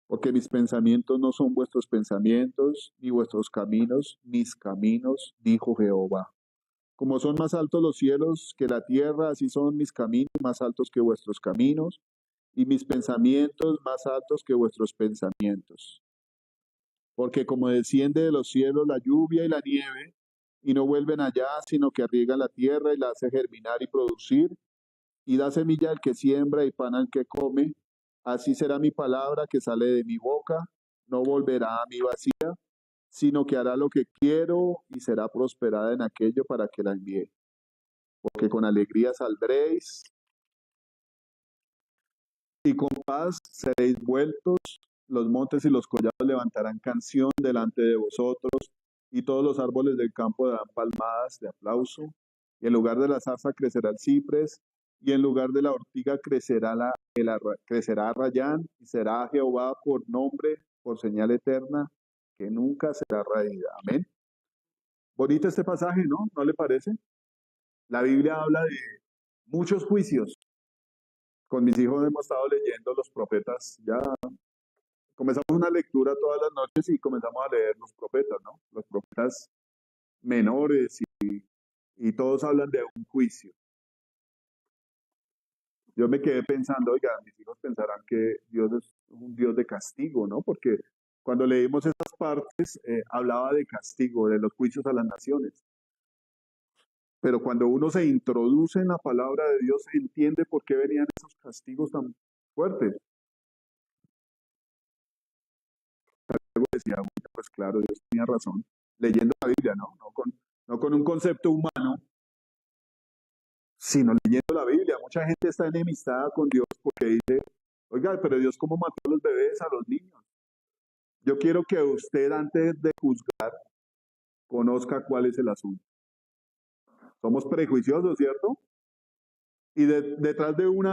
Porque mis pensamientos no son vuestros pensamientos, ni vuestros caminos mis caminos, dijo Jehová. Como son más altos los cielos que la tierra, así son mis caminos más altos que vuestros caminos, y mis pensamientos más altos que vuestros pensamientos. Porque como desciende de los cielos la lluvia y la nieve, y no vuelven allá, sino que riegan la tierra y la hace germinar y producir, y da semilla al que siembra y pan al que come, así será mi palabra que sale de mi boca, no volverá a mí vacía, sino que hará lo que quiero y será prosperada en aquello para que la envíe. Porque con alegría saldréis y con paz seréis vueltos, los montes y los collados levantarán canción delante de vosotros, y todos los árboles del campo darán palmadas de aplauso, y en lugar de la zarza crecerá el ciprés, y en lugar de la ortiga crecerá rayán, y será Jehová por nombre, por señal eterna, que nunca será raída. Amén. Bonito este pasaje, ¿no? ¿No le parece? La Biblia habla de muchos juicios. Con mis hijos hemos estado leyendo los profetas, ya comenzamos una lectura todas las noches y comenzamos a leer los profetas, ¿no? Los profetas menores y todos hablan de un juicio. Yo me quedé pensando, oiga, mis hijos pensarán que Dios es un Dios de castigo, ¿no? Porque cuando leímos esas partes, hablaba de castigo, de los juicios a las naciones. Pero cuando uno se introduce en la palabra de Dios, entiende por qué venían esos castigos tan fuertes. Luego decía, pues claro, Dios tenía razón, leyendo la Biblia, ¿no? No con un concepto humano, sino leyendo la Biblia. Mucha gente está enemistada con Dios porque dice, oiga, pero Dios cómo mató a los bebés, a los niños. Yo quiero que usted, antes de juzgar, conozca cuál es el asunto. Somos prejuiciosos, ¿cierto? Y detrás de un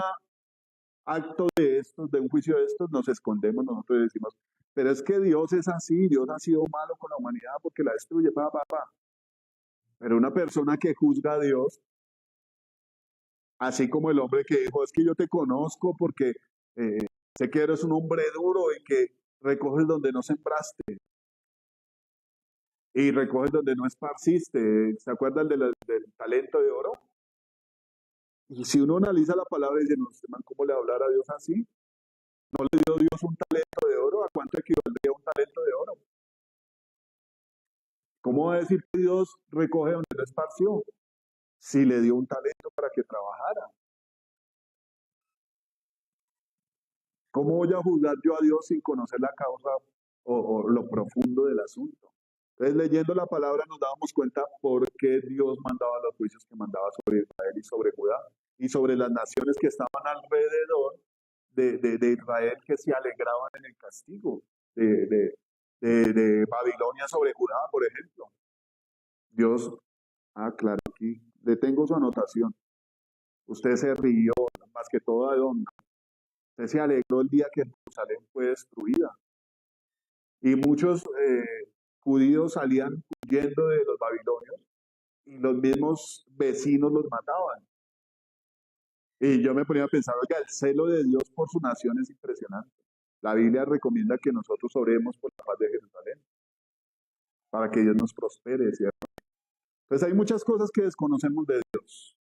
acto de estos, de un juicio de estos, nos escondemos nosotros y decimos, pero es que Dios es así, Dios ha sido malo con la humanidad porque la destruye, pa. Pero una persona que juzga a Dios, así como el hombre que dijo, es que yo te conozco porque sé que eres un hombre duro y que recoges donde no sembraste y recoges donde no esparciste. ¿Se acuerdan del talento de oro? Y si uno analiza la palabra y dice, no, este man, ¿cómo le hablar a Dios así? ¿No le dio Dios un talento de oro? ¿A cuánto equivaldría un talento de oro? ¿Cómo va a decir que Dios recoge donde no esparció? Si le dio un talento para que trabajara. ¿Cómo voy a juzgar yo a Dios sin conocer la causa o lo profundo del asunto? Entonces, leyendo la palabra nos dábamos cuenta por qué Dios mandaba los juicios que mandaba sobre Israel y sobre Judá y sobre las naciones que estaban alrededor de Israel, que se alegraban en el castigo de Babilonia sobre Judá, por ejemplo. Dios, claro, aquí le tengo su anotación. Usted se rió, más que todo de dónde. Usted se alegró el día que Jerusalén fue destruida. Y muchos judíos salían huyendo de los babilonios y los mismos vecinos los mataban. Y yo me ponía a pensar, oiga, el celo de Dios por su nación es impresionante. La Biblia recomienda que nosotros oremos por la paz de Jerusalén, para que Dios nos prospere, ¿cierto? Entonces hay muchas cosas que desconocemos de Dios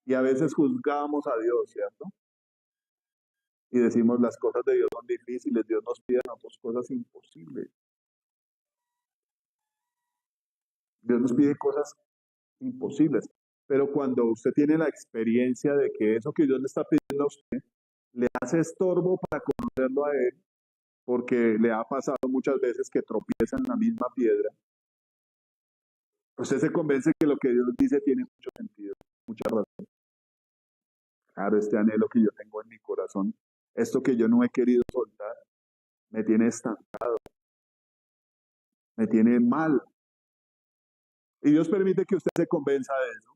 y a veces juzgamos a Dios, ¿cierto? Y decimos las cosas de Dios son difíciles, Dios nos pide a nosotros cosas imposibles. Dios nos pide cosas imposibles. Pero cuando usted tiene la experiencia de que eso que Dios le está pidiendo a usted le hace estorbo para conocerlo a Él, porque le ha pasado muchas veces que tropieza en la misma piedra, usted se convence que lo que Dios dice tiene mucho sentido, mucha razón. Claro, este anhelo que yo tengo en mi corazón, esto que yo no he querido soltar, me tiene estancado, me tiene mal. Y Dios permite que usted se convenza de eso.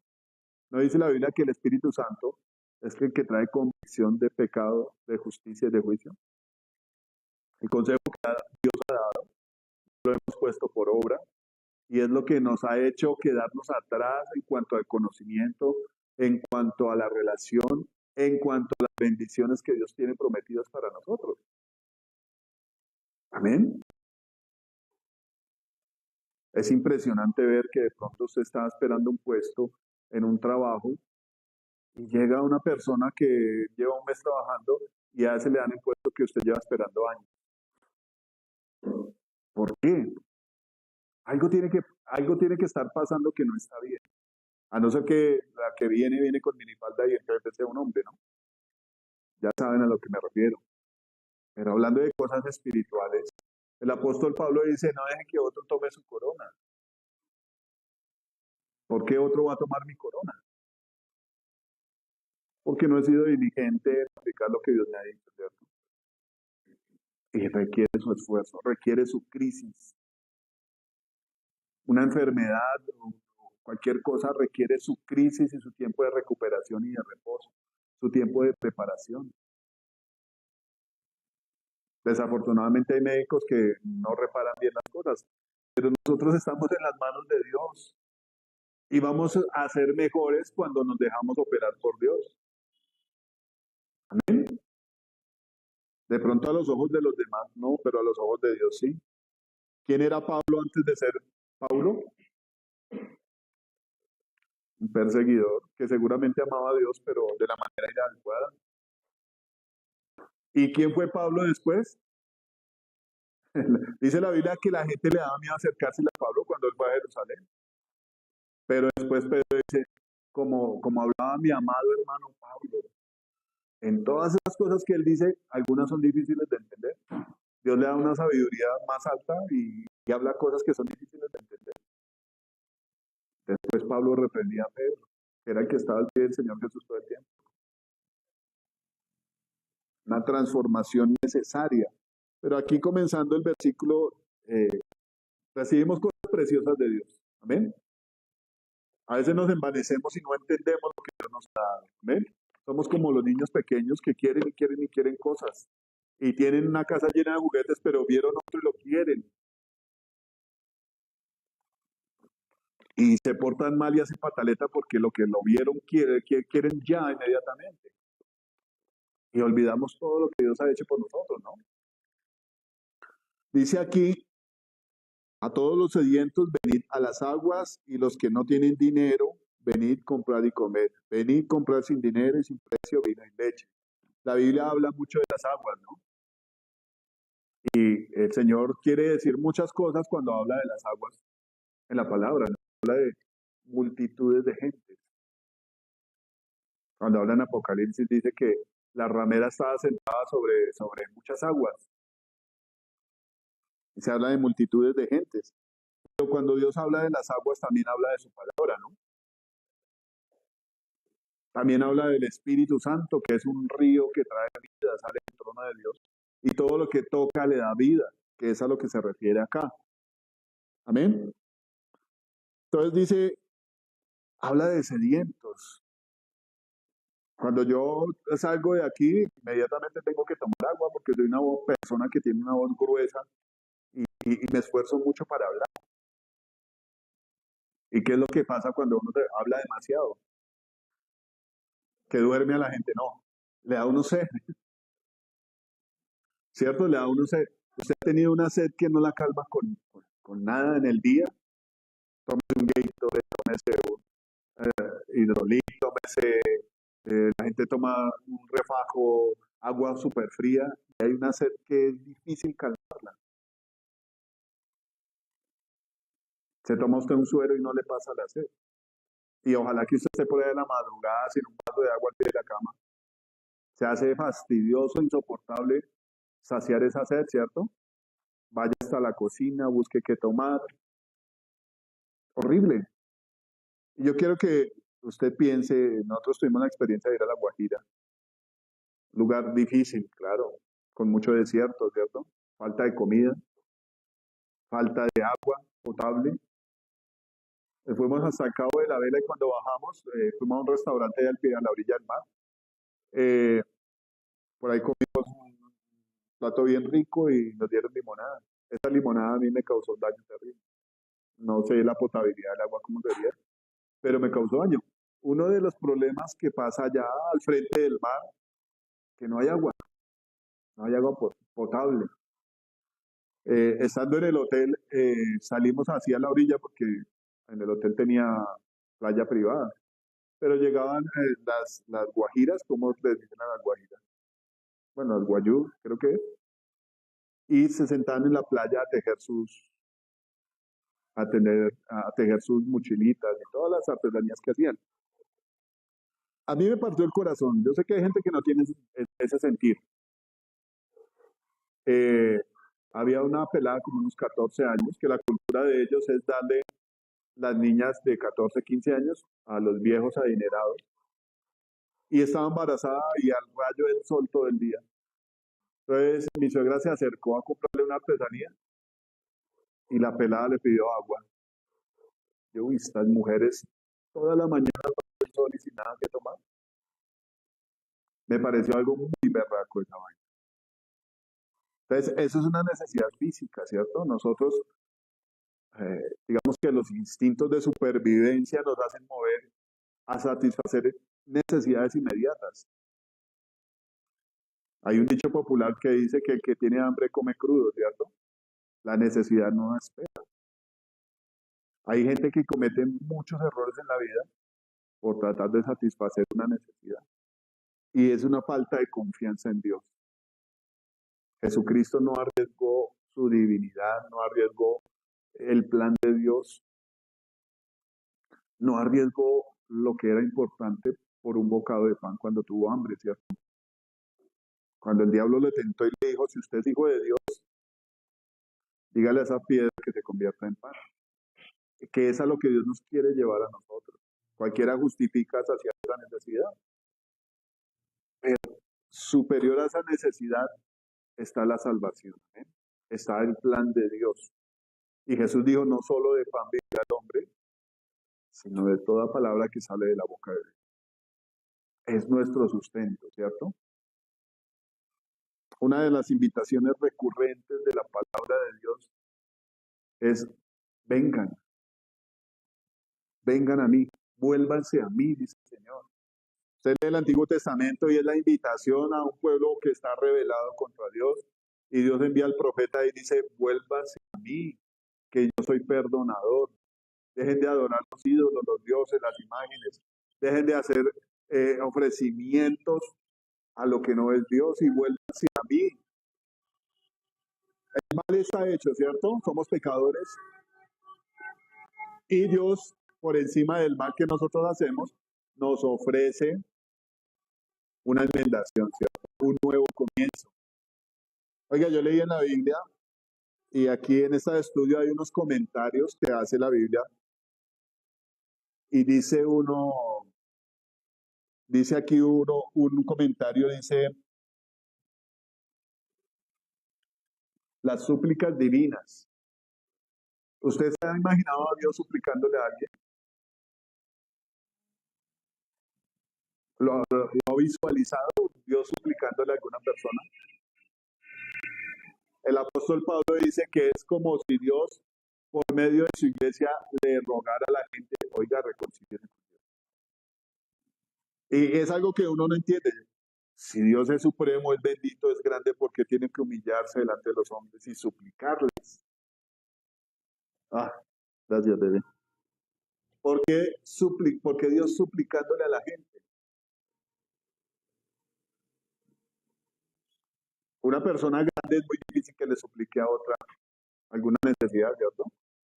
¿No dice la Biblia que el Espíritu Santo es el que trae convicción de pecado, de justicia y de juicio? El consejo que Dios ha dado lo hemos puesto por obra y es lo que nos ha hecho quedarnos atrás en cuanto al conocimiento, en cuanto a la relación, en cuanto a las bendiciones que Dios tiene prometidas para nosotros. Amén. Es impresionante ver que de pronto usted está esperando un puesto en un trabajo y llega una persona que lleva un mes trabajando y a ese le dan el puesto que usted lleva esperando años. ¿Por qué? Algo tiene que estar pasando que no está bien. A no ser que la que viene con minifalda y el jefe sea un hombre, ¿no? Ya saben a lo que me refiero. Pero hablando de cosas espirituales, el apóstol Pablo dice, no deje que otro tome su corona. ¿Por qué otro va a tomar mi corona? Porque no he sido diligente en aplicar lo que Dios me ha dicho, ¿cierto? Y requiere su esfuerzo, requiere su crisis. Una enfermedad o cualquier cosa requiere su crisis y su tiempo de recuperación y de reposo, su tiempo de preparación. Desafortunadamente hay médicos que no reparan bien las cosas, pero nosotros estamos en las manos de Dios y vamos a ser mejores cuando nos dejamos operar por Dios. Amén. De pronto a los ojos de los demás no, pero a los ojos de Dios sí. ¿Quién era Pablo antes de ser Paulo? Un perseguidor que seguramente amaba a Dios, pero de la manera inadecuada. ¿Y quién fue Pablo después? Dice la Biblia que la gente le daba miedo acercarse a Pablo cuando él fue a Jerusalén. Pero después Pedro dice, como hablaba mi amado hermano Pablo, en todas esas cosas que él dice, algunas son difíciles de entender. Dios le da una sabiduría más alta y habla cosas que son difíciles de entender. Después Pablo reprendía a Pedro, que era el que estaba al pie del Señor Jesús todo el tiempo. Una transformación necesaria. Pero aquí comenzando el versículo, recibimos cosas preciosas de Dios. Amén. A veces nos envanecemos y no entendemos lo que Dios nos da. Amén. Somos como los niños pequeños que quieren y quieren y quieren cosas. Y tienen una casa llena de juguetes, pero vieron otro y lo quieren. Y se portan mal y hacen pataleta porque lo que lo vieron quieren ya inmediatamente. Y olvidamos todo lo que Dios ha hecho por nosotros, ¿no? Dice aquí, a todos los sedientos, venid a las aguas, y los que no tienen dinero, venid, comprar y comer. Venid, comprar sin dinero y sin precio vino y leche. La Biblia habla mucho de las aguas, ¿no? Y el Señor quiere decir muchas cosas cuando habla de las aguas en la palabra, ¿no? Habla de multitudes de gente. Cuando habla en Apocalipsis dice que la ramera estaba sentada sobre muchas aguas. Y se habla de multitudes de gentes. Pero cuando Dios habla de las aguas, también habla de su palabra, ¿no? También habla del Espíritu Santo, que es un río que trae vida, sale del trono de Dios. Y todo lo que toca le da vida. que es a lo que se refiere acá. Amén. Entonces dice, habla de sedientos. Cuando yo salgo de aquí, inmediatamente tengo que tomar agua porque soy una persona que tiene una voz gruesa y me esfuerzo mucho para hablar. ¿Y qué es lo que pasa cuando uno habla demasiado? Que duerme a la gente, no. Le da uno sed, ¿cierto? Le da uno sed. Usted ha tenido una sed que no la calma con nada en el día. Tómese un Gatorade, tómese un hidrolit, tómese, la gente toma un refajo, agua súper fría, y hay una sed que es difícil calmarla. Se toma usted un suero y no le pasa la sed. Y ojalá que usted esté por ahí en la madrugada sin un vaso de agua al pie de la cama. Se hace fastidioso, insoportable saciar esa sed, ¿cierto? Vaya hasta la cocina, busque qué tomar. Horrible. Y yo quiero que usted piense, nosotros tuvimos la experiencia de ir a La Guajira. Lugar difícil, claro, con mucho desierto, ¿cierto? Falta de comida, falta de agua potable. Fuimos hasta el Cabo de la Vela y cuando bajamos, fuimos a un restaurante al pie, a la orilla del mar. Eh, por ahí comimos un plato bien rico y nos dieron limonada. Esa limonada a mí me causó un daño terrible. No sé la potabilidad del agua como sería, pero me causó daño. Uno de los problemas que pasa allá al frente del mar, que no hay agua, no hay agua potable. Estando en el hotel, salimos hacia la orilla porque en el hotel tenía playa privada, pero llegaban las guajiras, como les dicen a las guajiras, bueno, las guayú, creo que es, y se sentaban en la playa a tejer sus mochilitas y todas las artesanías que hacían. A mí me partió el corazón. Yo sé que hay gente que no tiene ese sentir. Eh, Había una pelada como unos 14 años, que la cultura de ellos es darle las niñas de 14, 15 años a los viejos adinerados. Y estaba embarazada y al rayo del sol todo el día. Entonces mi suegra se acercó a comprarle una artesanía y la pelada le pidió agua. Yo, uy, estas mujeres toda la mañana bajo el sol y sin nada que tomar. Me pareció algo muy berraco esa vaina. Entonces, eso es una necesidad física, ¿cierto? Nosotros, digamos que los instintos de supervivencia nos hacen mover a satisfacer necesidades inmediatas. Hay un dicho popular que dice que el que tiene hambre come crudo, ¿cierto? La necesidad no espera. Hay gente que comete muchos errores en la vida por tratar de satisfacer una necesidad. Y es una falta de confianza en Dios. Jesucristo no arriesgó su divinidad, no arriesgó el plan de Dios, no arriesgó lo que era importante por un bocado de pan cuando tuvo hambre, ¿cierto? Cuando el diablo le tentó y le dijo, si usted es hijo de Dios, dígale a esa piedra que se convierta en pan. Que es a lo que Dios nos quiere llevar a nosotros. Cualquiera justifica saciar esa necesidad. Pero superior a esa necesidad está la salvación, ¿eh? Está el plan de Dios. Y Jesús dijo, no solo de pan vivirá el hombre, sino de toda palabra que sale de la boca de Dios. Es nuestro sustento, ¿cierto? Una de las invitaciones recurrentes de la palabra de Dios es, vengan, vengan a mí, vuélvanse a mí, dice el Señor. Usted lee el Antiguo Testamento y es la invitación a un pueblo que está rebelado contra Dios. Y Dios envía al profeta y dice, vuélvanse a mí, que yo soy perdonador. Dejen de adorar los ídolos, los dioses, las imágenes. Dejen de hacer ofrecimientos a lo que no es Dios y vuélvanse a mí. El mal está hecho, ¿cierto? Somos pecadores. Y Dios, por encima del mal que nosotros hacemos, nos ofrece una enmendación, ¿cierto? Un nuevo comienzo. Oiga, yo leí en la Biblia y aquí en este estudio hay unos comentarios que hace la Biblia y dice aquí un comentario, dice, las súplicas divinas. ¿Usted se ha imaginado a Dios suplicándole a alguien? ¿Lo ha visualizado Dios suplicándole a alguna persona? El apóstol Pablo dice que es como si Dios, por medio de su iglesia, le rogara a la gente, oiga, reconcíliese con Dios. Y es algo que uno no entiende. Si Dios es supremo, es bendito, es grande, ¿por qué tiene que humillarse delante de los hombres y suplicarles? Ah, gracias, bebé. ¿Por qué Dios suplicándole a la gente? Una persona grande es muy difícil que le suplique a otra alguna necesidad, ¿cierto?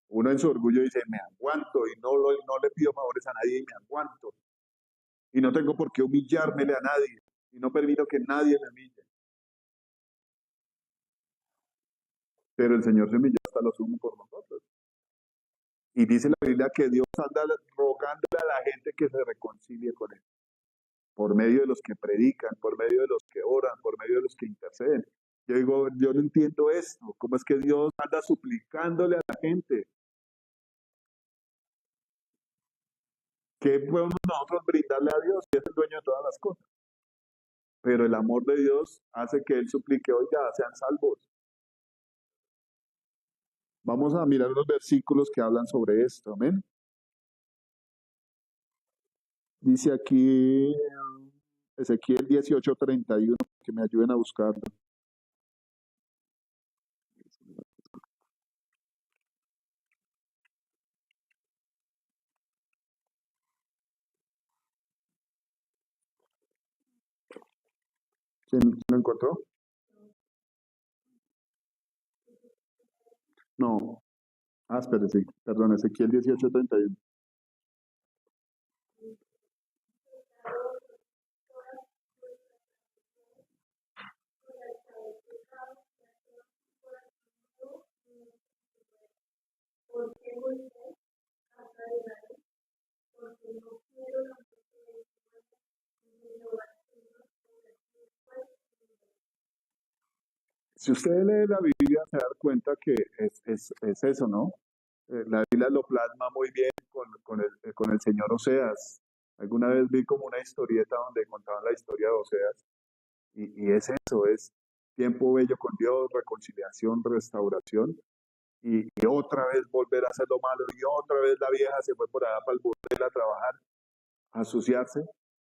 Uno en su orgullo dice, me aguanto y no le pido favores a nadie y me aguanto. Y no tengo por qué humillármele a nadie. Y no permito que nadie me humille. Pero el Señor se humilló hasta lo sumo por nosotros. Y dice la Biblia que Dios anda rogándole a la gente que se reconcilie con Él. Por medio de los que predican, por medio de los que oran, por medio de los que interceden. Yo digo, yo no entiendo esto. ¿Cómo es que Dios anda suplicándole a la gente? ¿Qué podemos nosotros brindarle a Dios? Que es el dueño de todas las cosas. Pero el amor de Dios hace que Él suplique, oiga, sean salvos. Vamos a mirar unos versículos que hablan sobre esto, amén. Dice aquí Ezequiel 18:31, que me ayuden a buscarlo. ¿Quién lo encontró? No. Ah, espérese, perdón, Ezequiel 18:31. Si usted lee la Biblia, se da cuenta que es eso, ¿no? La Biblia lo plasma muy bien con el señor Oseas. Alguna vez vi como una historieta donde contaban la historia de Oseas. Y es eso, es tiempo bello con Dios, reconciliación, restauración. Y otra vez volver a hacer lo malo. Y otra vez la vieja se fue por allá para el burdel a trabajar, a asociarse.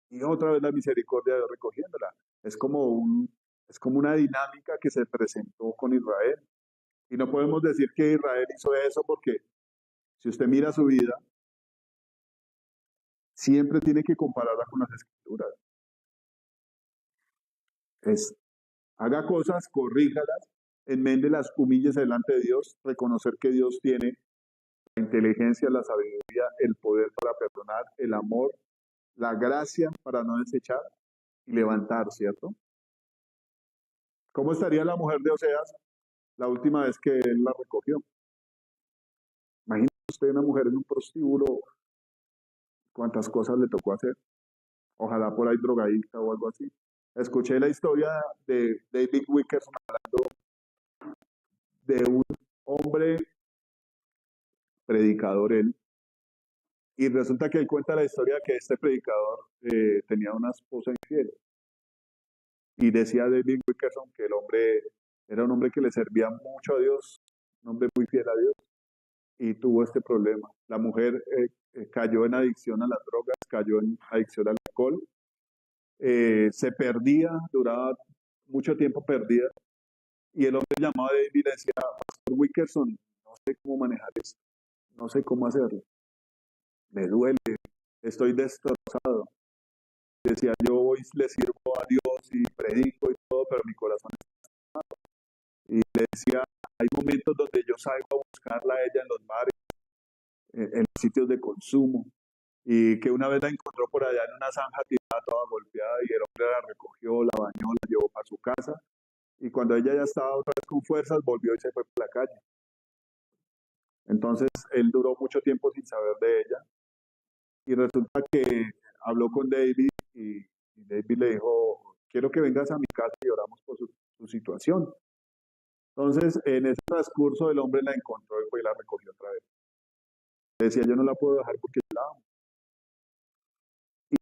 Y otra vez la misericordia de Dios recogiéndola. Es como es como una dinámica que se presentó con Israel. Y no podemos decir que Israel hizo eso porque si usted mira su vida, siempre tiene que compararla con las escrituras. Haga cosas, corríjalas, enméndelas, humíllese delante de Dios, reconocer que Dios tiene la inteligencia, la sabiduría, el poder para perdonar, el amor, la gracia para no desechar y levantar, ¿cierto? ¿Cómo estaría la mujer de Oseas la última vez que él la recogió? Imagínese usted una mujer en un prostíbulo, cuántas cosas le tocó hacer. Ojalá por ahí drogadicta o algo así. Escuché la historia de David Wickerson hablando de un hombre predicador, él, y resulta que él cuenta la historia que este predicador tenía una esposa infiel. Y decía David Wickerson que el hombre era un hombre que le servía mucho a Dios, un hombre muy fiel a Dios, y tuvo este problema. La mujer cayó en adicción a las drogas, cayó en adicción al alcohol, se perdía, duraba mucho tiempo perdida, y el hombre llamaba a David y le decía, Pastor Wickerson, no sé cómo manejar esto, no sé cómo hacerlo, me duele, estoy destrozado. Decía, yo hoy le sirvo a Dios y predico y todo, pero mi corazón está. Y le decía, hay momentos donde yo salgo a buscarla a ella en los bares, en los sitios de consumo, y que una vez la encontró por allá en una zanja tirada toda golpeada y el hombre la recogió, la bañó, la llevó para su casa, y cuando ella ya estaba otra vez con fuerzas, volvió y se fue por la calle. Entonces, él duró mucho tiempo sin saber de ella, y resulta que habló con David y David le dijo, quiero que vengas a mi casa y oramos por su situación. Entonces, en ese transcurso el hombre la encontró y fue y la recogió otra vez. Le decía, yo no la puedo dejar porque yo la amo.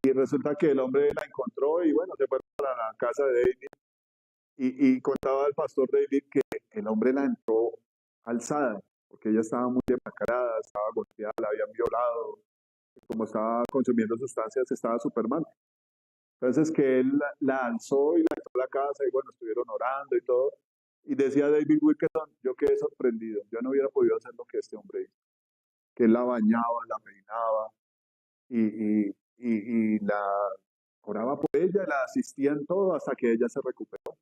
Y resulta que el hombre la encontró y bueno, se fue para la casa de David y contaba al pastor David que el hombre la entró alzada, porque ella estaba muy demacrada, estaba golpeada, la habían violado, como estaba consumiendo sustancias, estaba súper mal. Entonces que él la alzó y la entró a la casa y bueno, estuvieron orando y todo. Y decía David Wilkerson, yo quedé sorprendido, yo no hubiera podido hacer lo que este hombre hizo, que él la bañaba, la peinaba y la oraba por ella, la asistía en todo hasta que ella se recuperó.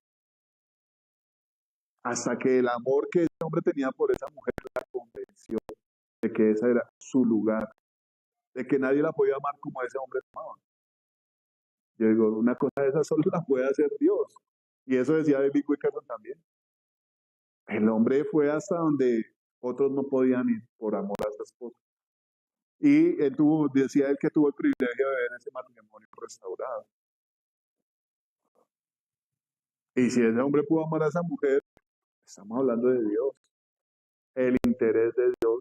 Hasta que el amor que ese hombre tenía por esa mujer la convenció de que ese era su lugar, de que nadie la podía amar como ese hombre la amaba. Yo digo, una cosa de esa solo la puede hacer Dios. Y eso decía David Wilkerson también. El hombre fue hasta donde otros no podían ir por amor a su esposa. Y él decía él que tuvo el privilegio de ver ese matrimonio restaurado. Y si ese hombre pudo amar a esa mujer, estamos hablando de Dios. El interés de Dios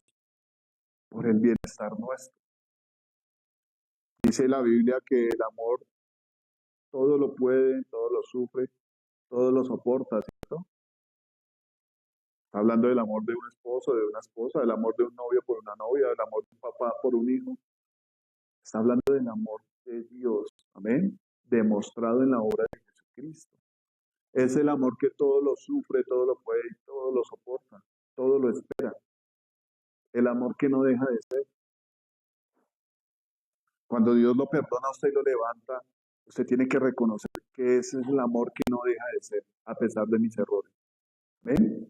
por el bienestar nuestro. Dice la Biblia que el amor todo lo puede, todo lo sufre, todo lo soporta, ¿cierto? Está hablando del amor de un esposo, de una esposa, del amor de un novio por una novia, del amor de un papá por un hijo. Está hablando del amor de Dios, amén, demostrado en la obra de Jesucristo. Es el amor que todo lo sufre, todo lo puede, todo lo soporta, todo lo espera. El amor que no deja de ser. Cuando Dios lo perdona a usted y lo levanta, usted tiene que reconocer que ese es el amor que no deja de ser, a pesar de mis errores. ¿Ven?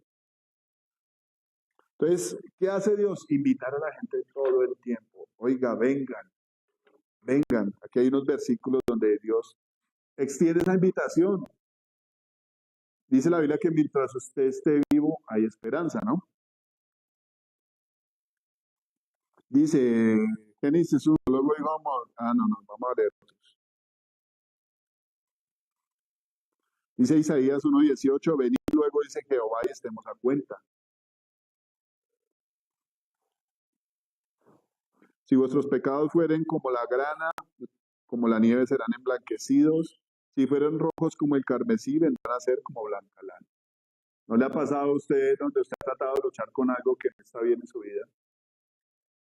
Entonces, ¿qué hace Dios? Invitar a la gente todo el tiempo. Oiga, vengan, vengan. Aquí hay unos versículos donde Dios extiende esa invitación. Dice la Biblia que mientras usted esté vivo hay esperanza, ¿no? Dice Génesis 1, luego vamos, no, vamos a leer. Dice Isaías 1:18, venid luego, dice Jehová, y estemos a cuenta. Si vuestros pecados fueren como la grana, como la nieve serán emblanquecidos. Si fueren rojos como el carmesí, vendrán a ser como blanca lana. ¿No le ha pasado a usted donde usted ha tratado de luchar con algo que no está bien en su vida?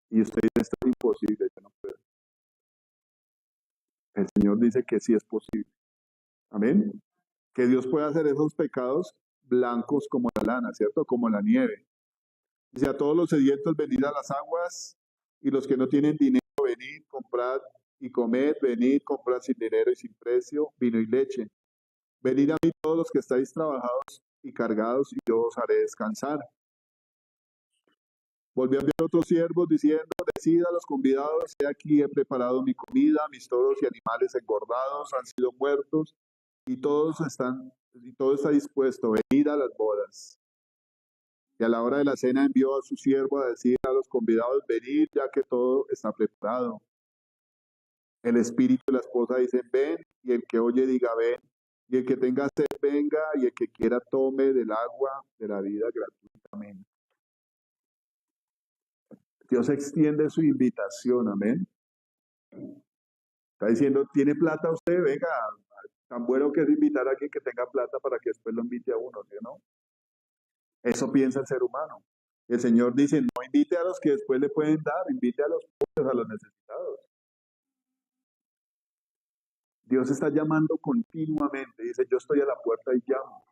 Y usted dice, esto es imposible, yo no puedo. El Señor dice que sí es posible. Amén. Que Dios puede hacer esos pecados blancos como la lana, ¿cierto? Como la nieve. Dice, a todos los sedientos venid a las aguas, y los que no tienen dinero, venid, comprad y comed, venid, comprad sin dinero y sin precio, vino y leche. Venid a mí todos los que estáis trabajados y cargados, y yo os haré descansar. Volví a enviar otros siervos diciendo, decid a los convidados, he aquí he preparado mi comida, mis toros y animales engordados han sido muertos, y todo está dispuesto, venid a las bodas. Y a la hora de la cena envió a su siervo a decir a los convidados, venid ya que todo está preparado. El espíritu y la esposa dicen, ven, y el que oye diga, ven, y el que tenga sed venga, y el que quiera tome del agua de la vida gratuitamente. Dios extiende su invitación, amén. Está diciendo, ¿tiene plata usted? Venga, tan bueno que es invitar a alguien que tenga plata para que después lo invite a uno, ¿sí o no? Eso piensa el ser humano. El Señor dice, no invite a los que después le pueden dar, invite a los pobres, a los necesitados. Dios está llamando continuamente, dice, yo estoy a la puerta y llamo.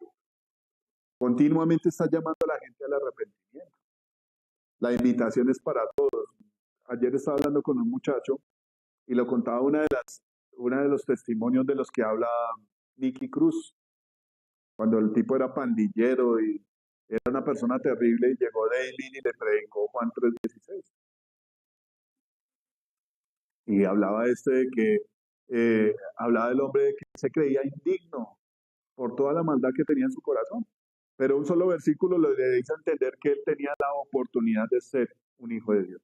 Continuamente está llamando a la gente al arrepentimiento. La invitación es para todos. Ayer estaba hablando con un muchacho y lo contaba una de los testimonios de los que habla Nicky Cruz, cuando el tipo era pandillero y era una persona terrible y llegó David y le predicó Juan 3:16. Y hablaba de que hablaba del hombre de que se creía indigno por toda la maldad que tenía en su corazón. Pero un solo versículo le dice a entender que él tenía la oportunidad de ser un hijo de Dios.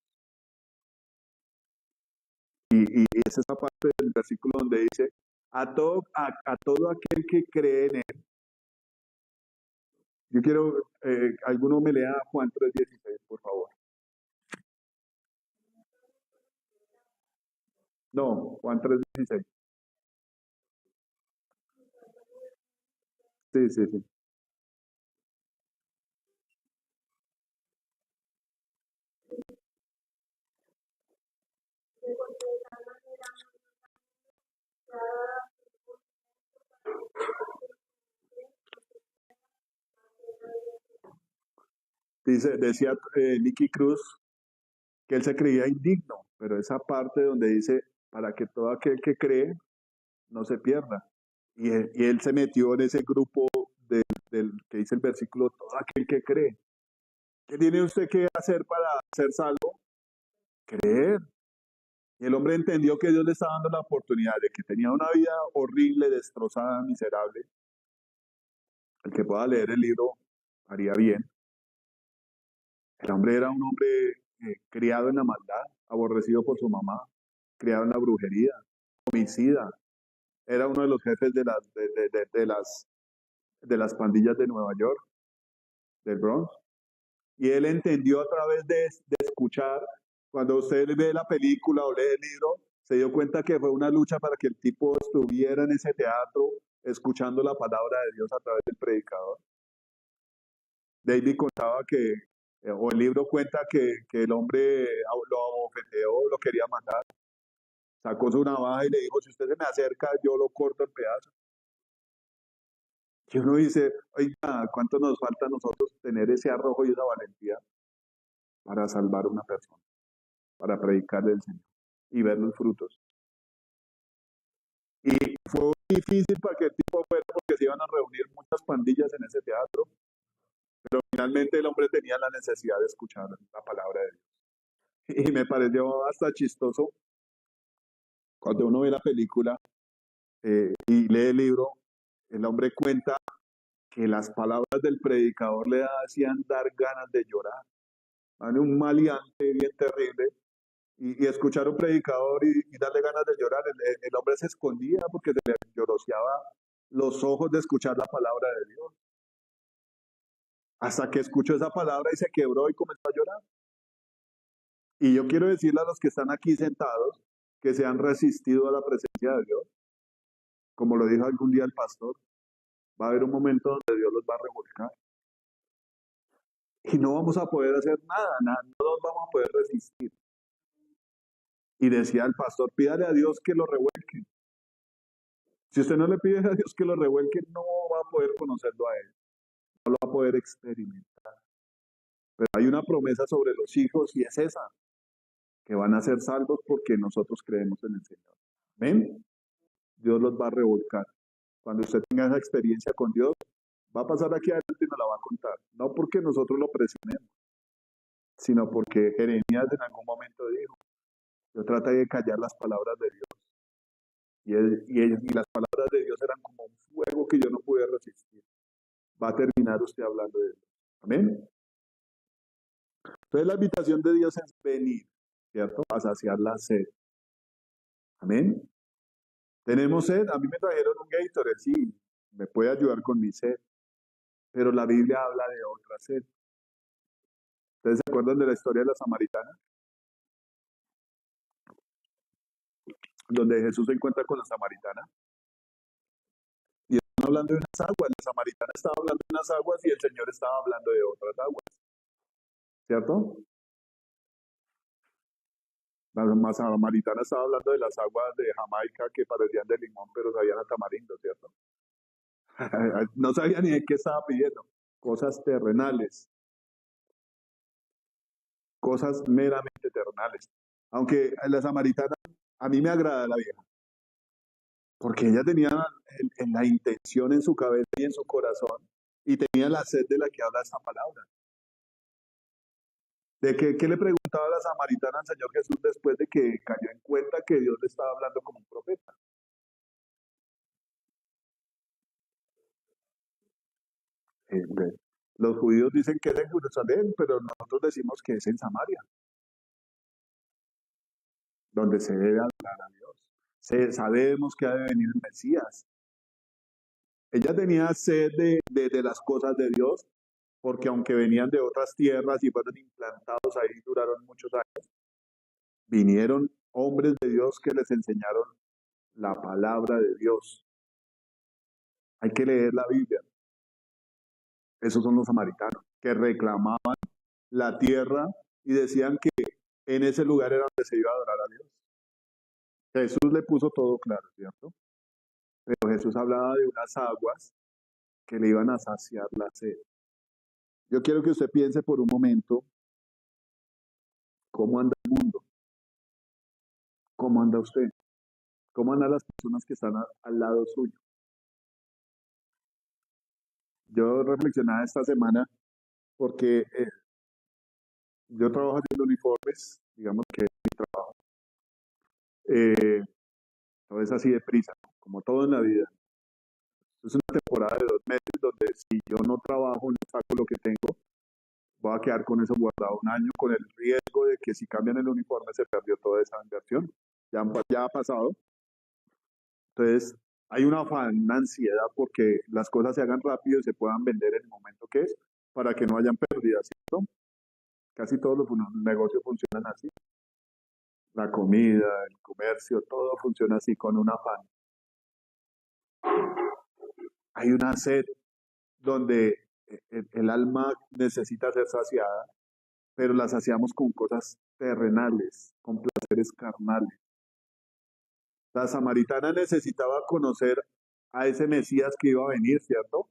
Y esa es la parte del versículo donde dice, a todo aquel que cree en él. Yo quiero alguno me lea Juan 3:16, por favor. No, Juan 3:16. Sí, sí, sí. Decía Nicky Cruz que él se creía indigno, pero esa parte donde dice, para que todo aquel que cree no se pierda. Y él se metió en ese grupo del que dice el versículo, todo aquel que cree. ¿Qué tiene usted que hacer para ser salvo? Creer. Y el hombre entendió que Dios le estaba dando la oportunidad de que tenía una vida horrible, destrozada, miserable. El que pueda leer el libro haría bien. El hombre era un hombre criado en la maldad, aborrecido por su mamá, criado en la brujería, homicida. Era uno de los jefes de las pandillas de Nueva York, del Bronx. Y él entendió a través de escuchar, cuando usted ve la película o lee el libro, se dio cuenta que fue una lucha para que el tipo estuviera en ese teatro escuchando la palabra de Dios a través del predicador. David contaba o el libro cuenta que el hombre lo abofeteó, lo quería matar, sacó su navaja y le dijo, si usted se me acerca, yo lo corto en pedazos. Y uno dice, oiga, ¿cuánto nos falta a nosotros tener ese arrojo y esa valentía para salvar a una persona, para predicarle el Señor y ver los frutos? Y fue difícil para que el tipo fuera porque se iban a reunir muchas pandillas en ese teatro, pero finalmente el hombre tenía la necesidad de escuchar la palabra de Dios. Y me pareció hasta chistoso cuando uno ve la película y lee el libro, el hombre cuenta que las palabras del predicador le hacían dar ganas de llorar. Un maleante bien terrible. Y escuchar a un predicador y darle ganas de llorar, el hombre se escondía porque se le lloroseaba los ojos de escuchar la palabra de Dios. Hasta que escuchó esa palabra y se quebró y comenzó a llorar. Y yo quiero decirle a los que están aquí sentados que se han resistido a la presencia de Dios, como lo dijo algún día el pastor, va a haber un momento donde Dios los va a revolcar. Y no vamos a poder hacer nada, no nos vamos a poder resistir. Y decía el pastor, pídale a Dios que lo revuelque. Si usted no le pide a Dios que lo revuelque, no va a poder conocerlo a Él, no lo va a poder experimentar. Pero hay una promesa sobre los hijos y es esa, que van a ser salvos porque nosotros creemos en el Señor. ¿Ven? Dios los va a revolcar. Cuando usted tenga esa experiencia con Dios, va a pasar aquí adelante y nos la va a contar. No porque nosotros lo presionemos, sino porque Jeremías en algún momento dijo, yo traté de callar las palabras de Dios. Y las palabras de Dios eran como un fuego que yo no pude resistir. Va a terminar usted hablando de Dios. Amén. Entonces la invitación de Dios es venir, ¿cierto? A saciar la sed. Amén. ¿Tenemos sed? A mí me trajeron un Gatorade, sí, me puede ayudar con mi sed. Pero la Biblia habla de otra sed. ¿Ustedes se acuerdan de la historia de la samaritana? Donde Jesús se encuentra con la samaritana. Y están hablando de unas aguas. La samaritana estaba hablando de unas aguas y el Señor estaba hablando de otras aguas. ¿Cierto? La samaritana estaba hablando de las aguas de Jamaica que parecían de limón, pero sabían a tamarindo, ¿cierto? No sabía ni de qué estaba pidiendo. Cosas terrenales. Cosas meramente terrenales. Aunque la samaritana, a mí me agrada la vieja. Porque ella tenía la intención en su cabeza y en su corazón, y tenía la sed de la que habla esta palabra. ¿Qué le preguntaba a la samaritana al Señor Jesús después de que cayó en cuenta que Dios le estaba hablando como un profeta? Los judíos dicen que es en Jerusalén, pero nosotros decimos que es en Samaria, donde se debe adorar a Dios. Sabemos que ha de venir el Mesías. Ella tenía sed de las cosas de Dios, porque aunque venían de otras tierras y fueron implantados ahí, duraron muchos años, vinieron hombres de Dios que les enseñaron la palabra de Dios. Hay que leer la Biblia. Esos son los samaritanos, que reclamaban la tierra y decían que en ese lugar era donde se iba a adorar a Dios. Jesús le puso todo claro, ¿cierto? Pero Jesús hablaba de unas aguas que le iban a saciar la sed. Yo quiero que usted piense por un momento cómo anda el mundo, cómo anda usted, cómo andan las personas que están al lado suyo. Yo reflexionaba esta semana porque yo trabajo haciendo uniformes, digamos que eh, todo es así de prisa, como todo en la vida. Es una temporada de 2 meses donde si yo no trabajo, no saco lo que tengo, voy a quedar con eso guardado un año con el riesgo de que si cambian el uniforme se perdió toda esa inversión. Ya ha pasado. Entonces, hay un afán, una ansiedad porque las cosas se hagan rápido y se puedan vender en el momento que es, para que no hayan pérdidas, ¿cierto? Casi todos los negocios funcionan así. La comida, el comercio, todo funciona así con un afán. Hay una sed donde el alma necesita ser saciada, pero la saciamos con cosas terrenales, con placeres carnales. La samaritana necesitaba conocer a ese Mesías que iba a venir, ¿cierto?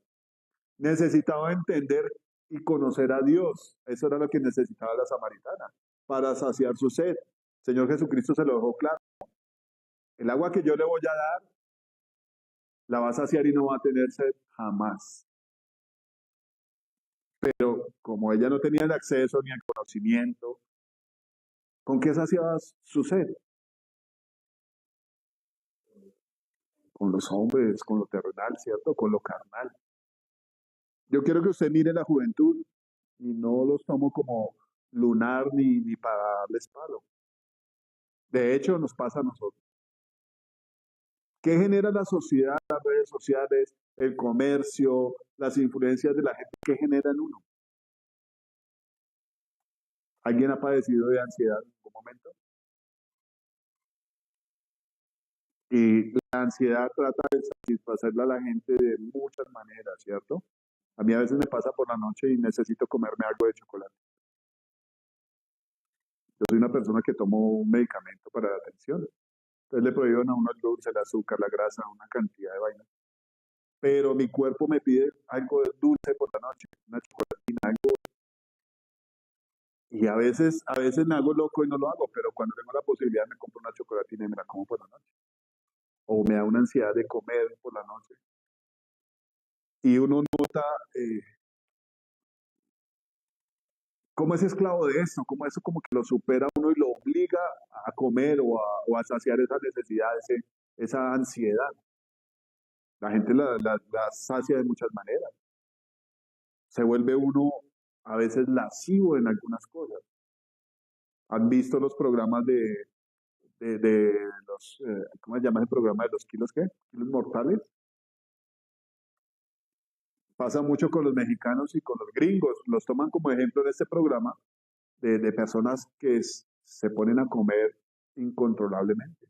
Necesitaba entender y conocer a Dios. Eso era lo que necesitaba la samaritana para saciar su sed. El Señor Jesucristo se lo dejó claro. El agua que yo le voy a dar la va a saciar y no va a tener sed jamás. Pero como ella no tenía el acceso ni el conocimiento, ¿con qué saciaba su sed? Con los hombres, con lo terrenal, ¿cierto? Con lo carnal. Yo quiero que usted mire la juventud y no los tomo como lunar ni para darles palo. De hecho, nos pasa a nosotros. ¿Qué genera la sociedad, las redes sociales, el comercio, las influencias de la gente? ¿Qué genera en uno? ¿Alguien ha padecido de ansiedad en algún momento? Y la ansiedad trata de satisfacerla a la gente de muchas maneras, ¿cierto? A mí a veces me pasa por la noche y necesito comerme algo de chocolate. Yo soy una persona que tomo un medicamento para la tensión. Entonces le prohíben a uno el dulce, el azúcar, la grasa, una cantidad de vainas. Pero mi cuerpo me pide algo dulce por la noche, una chocolatina, algo. Y a veces me hago loco y no lo hago, pero cuando tengo la posibilidad me compro una chocolatina y me la como por la noche. O me da una ansiedad de comer por la noche. Y uno nota cómo es esclavo de eso, cómo eso como que lo supera a uno y lo obliga a comer o a saciar esa necesidad, esa ansiedad. La gente la sacia de muchas maneras. Se vuelve uno a veces lascivo en algunas cosas. ¿Han visto los programas de los, ¿cómo se llama el programa de los kilos qué? ¿Kilos mortales? Pasa mucho con los mexicanos y con los gringos. Los toman como ejemplo en este programa de personas que se ponen a comer incontrolablemente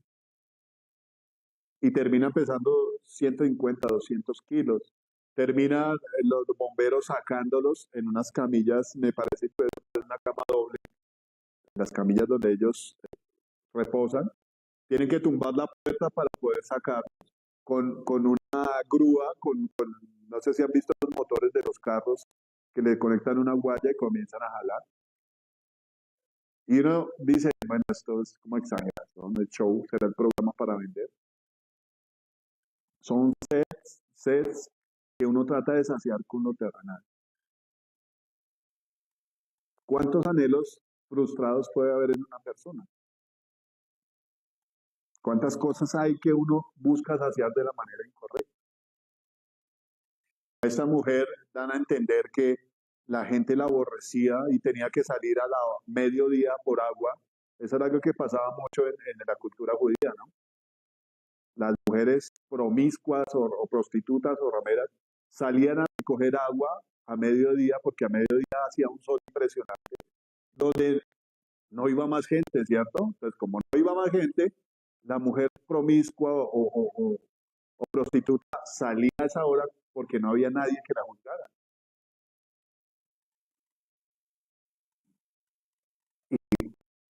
y terminan pesando 150, 200 kilos. Terminan los bomberos sacándolos en unas camillas, me parece que es una cama doble, las camillas donde ellos reposan. Tienen que tumbar la puerta para poder sacar con una grúa, no sé si han visto los motores de los carros que le conectan una guaya y comienzan a jalar. Y uno dice, bueno, esto es como exageración, el show será el programa para vender. Son sets que uno trata de saciar con lo terrenal. ¿Cuántos anhelos frustrados puede haber en una persona? ¿Cuántas cosas hay que uno busca saciar de la manera incorrecta? Esta mujer dan a entender que la gente la aborrecía y tenía que salir a la mediodía por agua. Eso era algo que pasaba mucho en la cultura judía, ¿no? Las mujeres promiscuas o prostitutas o rameras salían a recoger agua a mediodía, porque a mediodía hacía un sol impresionante, donde no iba más gente, ¿cierto? Entonces, como no iba más gente, la mujer promiscua o prostituta salía a esa hora porque no había nadie que la juzgara.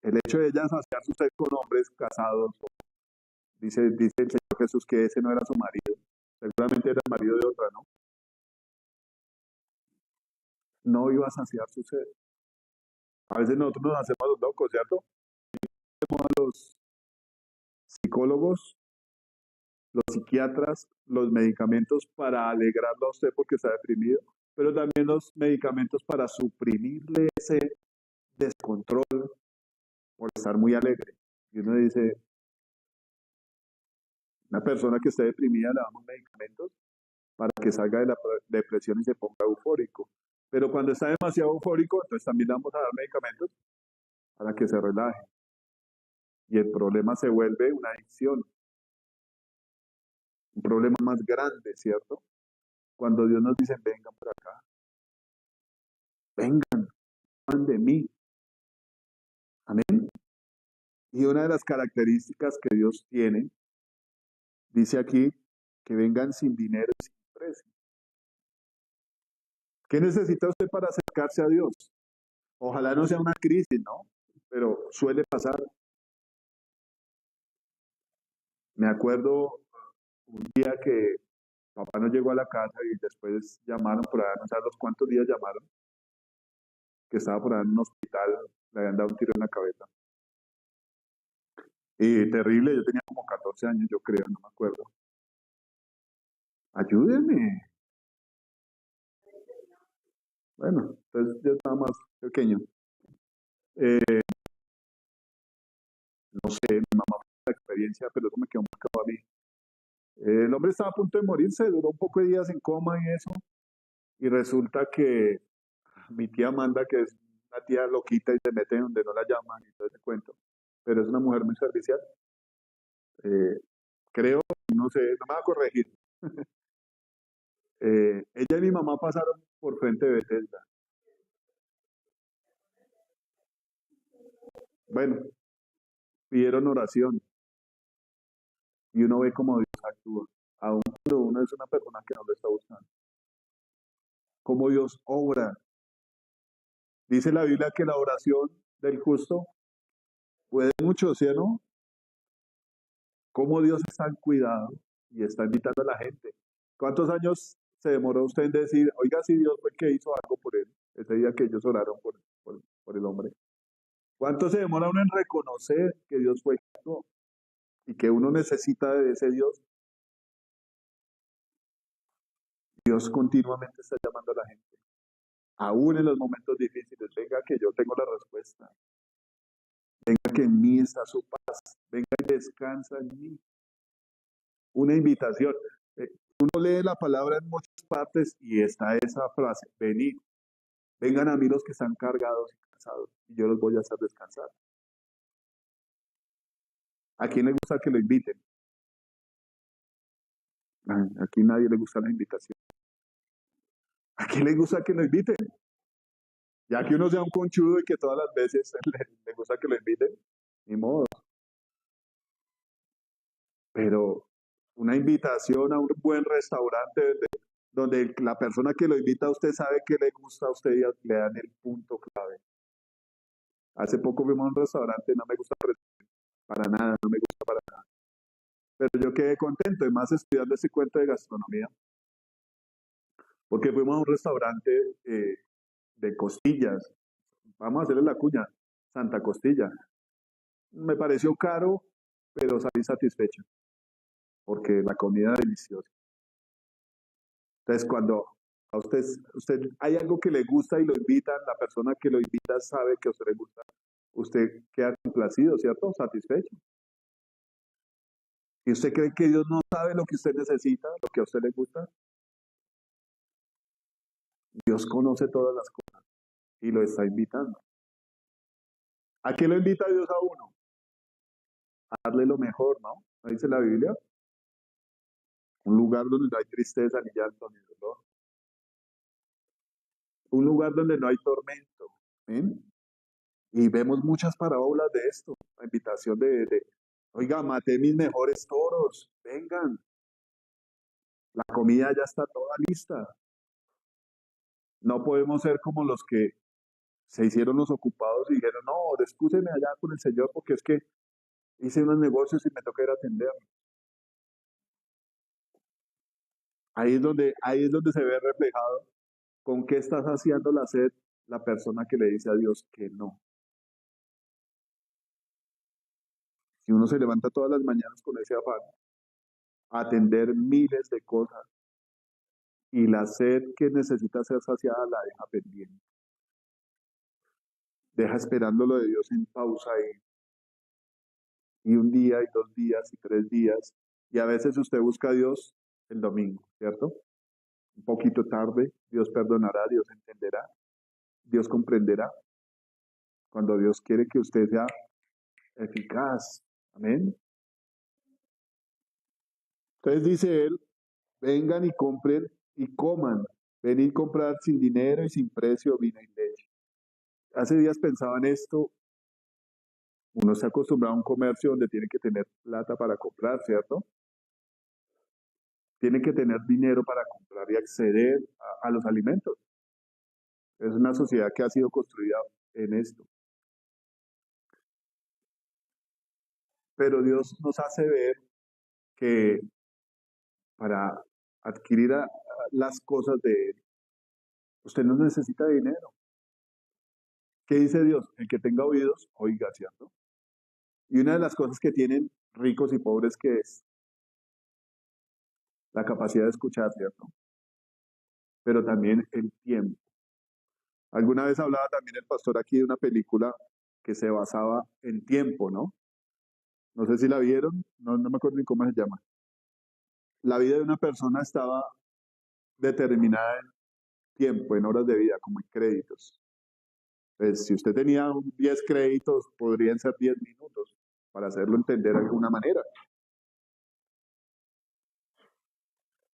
El hecho de ella asociarse usted con hombres casados, dice el Señor Jesús que ese no era su marido, seguramente era el marido de otra, ¿no? No iba a saciar su sed. A veces nosotros nos hacemos los locos, ¿cierto? Los psicólogos, los psiquiatras, los medicamentos para alegrarlo a usted porque está deprimido, pero también los medicamentos para suprimirle ese descontrol por estar muy alegre. Y uno dice, una persona que esté deprimida le damos medicamentos para que salga de la depresión y se ponga eufórico. Pero cuando está demasiado eufórico, entonces también le vamos a dar medicamentos para que se relaje. Y el problema se vuelve una adicción, un problema más grande, ¿cierto? Cuando Dios nos dice, vengan por acá, vengan, van de mí. Amén. Y una de las características que Dios tiene, dice aquí, que vengan sin dinero y sin precio. ¿Qué necesita usted para acercarse a Dios? Ojalá no sea una crisis, ¿no? Pero suele pasar. Me acuerdo un día que papá no llegó a la casa y después llamaron por allá, no sé a los cuántos días llamaron, que estaba por allá en un hospital, le habían dado un tiro en la cabeza. Y terrible, yo tenía como 14 años, yo creo, no me acuerdo. Ayúdeme. Bueno, entonces yo estaba más pequeño. Eh, no sé, mi mamá fue la experiencia, pero eso me quedó marcado a mí. El hombre estaba a punto de morirse, duró un poco de días en coma y eso, y resulta que mi tía Amanda, que es una tía loquita y se mete donde no la llaman y todo ese cuento, pero es una mujer muy servicial, eh, creo, no sé, no me va a corregir. Ella y mi mamá pasaron por frente de Bethesda. Bueno, pidieron oración y uno ve cómo Dios actúa, aun cuando uno es una persona que no lo está buscando. Cómo Dios obra. Dice la Biblia que la oración del justo puede mucho, ¿sí o no? Cómo Dios está en cuidado y está invitando a la gente. ¿Cuántos años se demoró usted en decir, oiga, si Dios fue el que hizo algo por él, ese día que ellos oraron por el hombre? ¿Cuánto se demora uno en reconocer que Dios fue el que actuó y que uno necesita de ese Dios? Dios continuamente está llamando a la gente, aún en los momentos difíciles. Venga que yo tengo la respuesta. Venga que en mí está su paz. Venga y descansa en mí. Una invitación. Uno lee la palabra en muchas partes y está esa frase, venid, vengan a mí los que están cargados y cansados y yo los voy a hacer descansar. ¿A quién le gusta que lo inviten? Aquí nadie le gusta la invitación. ¿A quién le gusta que lo inviten? Ya que uno sea un conchudo y que todas las veces le gusta que lo inviten, ni modo. Pero una invitación a un buen restaurante donde la persona que lo invita a usted sabe que le gusta a usted y le dan el punto clave. Hace poco fuimos a un restaurante, no me gusta para nada, no me gusta para nada. Pero yo quedé contento, además estudiando ese cuento de gastronomía, porque fuimos a un restaurante de costillas, vamos a hacerle la cuña, Santa Costilla. Me pareció caro, pero salí satisfecho, porque la comida era deliciosa. Entonces, cuando a usted hay algo que le gusta y lo invitan, la persona que lo invita sabe que a usted le gusta, usted queda complacido, ¿cierto? Satisfecho. ¿Y usted cree que Dios no sabe lo que usted necesita, lo que a usted le gusta? Dios conoce todas las cosas y lo está invitando. ¿A qué lo invita Dios a uno? A darle lo mejor, ¿no? ¿No dice la Biblia? Un lugar donde no hay tristeza ni llanto ni dolor. un lugar donde no hay tormento. ¿Amén? Y vemos muchas parábolas de esto, la invitación oiga, maté mis mejores toros, vengan, la comida ya está toda lista. No podemos ser como los que se hicieron los ocupados y dijeron, no, excúseme allá con el Señor porque es que hice unos negocios y me toca ir a atender. Ahí es donde se ve reflejado con qué está saciando la sed la persona que le dice a Dios que no. Si uno se levanta todas las mañanas con ese afán, a atender miles de cosas y la sed que necesita ser saciada la deja pendiente, deja esperando lo de Dios en pausa y un día y 2 días y 3 días, y a veces usted busca a Dios el domingo, ¿cierto? Un poquito tarde, Dios perdonará, Dios entenderá, Dios comprenderá, cuando Dios quiere que usted sea eficaz. Amén. Entonces dice él, vengan y compren y coman. Venid a comprar sin dinero y sin precio vino y leche. Hace días pensaba en esto. Uno se acostumbrado a un comercio donde tiene que tener plata para comprar, ¿cierto? Tiene que tener dinero para comprar y acceder a los alimentos. Es una sociedad que ha sido construida en esto. Pero Dios nos hace ver que para adquirir las cosas de Él, usted no necesita dinero. ¿Qué dice Dios? El que tenga oídos, oiga, ¿cierto? Y una de las cosas que tienen ricos y pobres que es la capacidad de escuchar, ¿cierto? Pero también el tiempo. Alguna vez hablaba también el pastor aquí de una película que se basaba en tiempo, ¿no? No sé si la vieron, no me acuerdo ni cómo se llama. La vida de una persona estaba determinada en tiempo, en horas de vida, como en créditos. Pues si usted tenía 10 créditos, podrían ser 10 minutos, para hacerlo entender de alguna manera.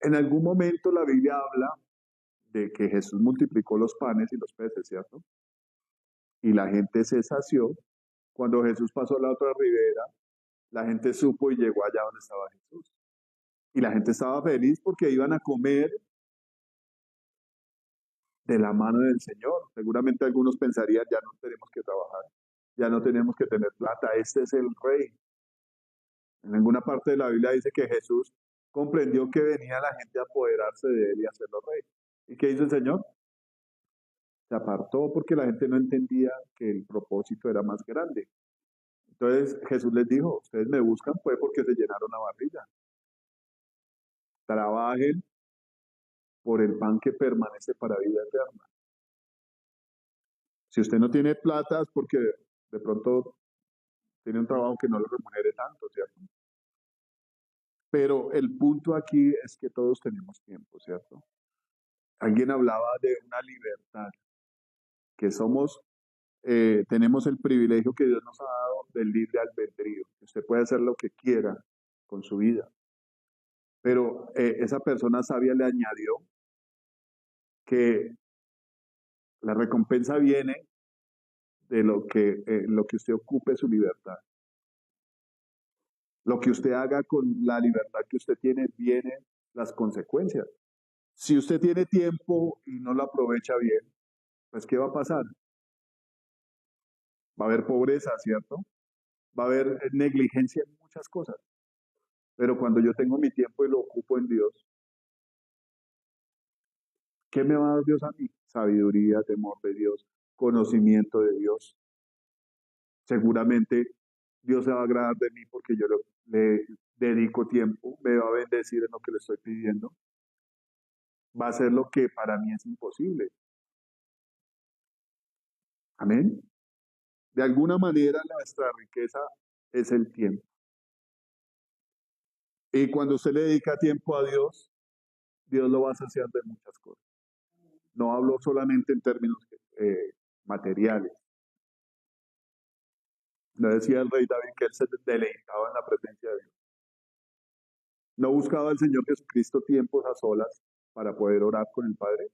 En algún momento la Biblia habla de que Jesús multiplicó los panes y los peces, ¿cierto? Y la gente se sació. Cuando Jesús pasó a la otra ribera, la gente supo y llegó allá donde estaba Jesús. Y la gente estaba feliz porque iban a comer de la mano del Señor. Seguramente algunos pensarían, ya no tenemos que trabajar, ya no tenemos que tener plata, este es el rey. En alguna parte de la Biblia dice que Jesús comprendió que venía la gente a apoderarse de él y hacerlo rey. ¿Y qué hizo el Señor? Se apartó porque la gente no entendía que el propósito era más grande. Entonces Jesús les dijo, ustedes me buscan pues porque se llenaron la barriga. Trabajen por el pan que permanece para vida eterna. Si usted no tiene plata es porque de pronto tiene un trabajo que no lo remunere tanto, ¿cierto? Pero el punto aquí es que todos tenemos tiempo, ¿cierto? Alguien hablaba de una libertad, que tenemos el privilegio que Dios nos ha dado del libre albedrío, que usted puede hacer lo que quiera con su vida. Pero esa persona sabia le añadió que la recompensa viene de lo que usted ocupe su libertad. Lo que usted haga con la libertad que usted tiene, vienen las consecuencias. Si usted tiene tiempo y no lo aprovecha bien, pues ¿qué va a pasar? Va a haber pobreza, ¿cierto? Va a haber negligencia en muchas cosas. Pero cuando yo tengo mi tiempo y lo ocupo en Dios, ¿qué me va a dar Dios a mí? Sabiduría, temor de Dios, conocimiento de Dios. Seguramente Dios se va a agradar de mí porque yo le dedico tiempo, me va a bendecir en lo que le estoy pidiendo. Va a ser lo que para mí es imposible. Amén. De alguna manera nuestra riqueza es el tiempo. Y cuando usted le dedica tiempo a Dios, Dios lo va a saciar de muchas cosas. No hablo solamente en términos materiales. No decía el rey David que él se deleitaba en la presencia de Dios. No buscaba al Señor Jesucristo tiempos a solas para poder orar con el Padre.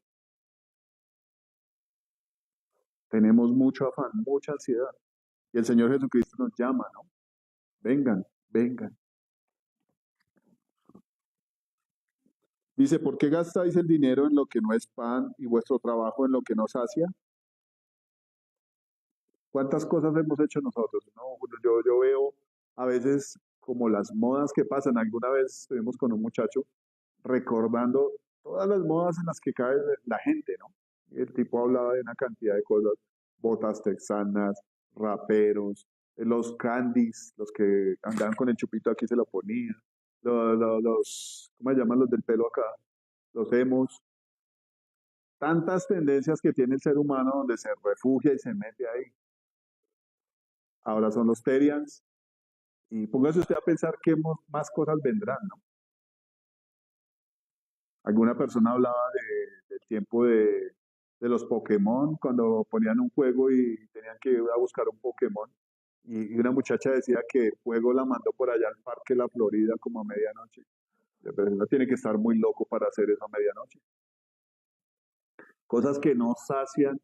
Tenemos mucho afán, mucha ansiedad. Y el Señor Jesucristo nos llama, ¿no? Vengan, vengan. Dice, ¿por qué gastáis el dinero en lo que no es pan y vuestro trabajo en lo que no sacia? ¿Cuántas cosas hemos hecho nosotros? No, yo veo a veces como las modas que pasan. Alguna vez estuvimos con un muchacho recordando todas las modas en las que cae la gente, ¿no? Y el tipo hablaba de una cantidad de cosas, botas texanas, raperos, los candies, los que andaban con el chupito aquí se lo ponían, ¿cómo se llaman los del pelo acá? Los emos, tantas tendencias que tiene el ser humano donde se refugia y se mete ahí. Ahora son los terians, y póngase usted a pensar qué más cosas vendrán, ¿no? Alguna persona hablaba del tiempo de los Pokémon, cuando ponían un juego y tenían que ir a buscar un Pokémon. Y una muchacha decía que el juego la mandó por allá al Parque La Florida como a medianoche. Pero uno tiene que estar muy loco para hacer eso a medianoche. Cosas que no sacian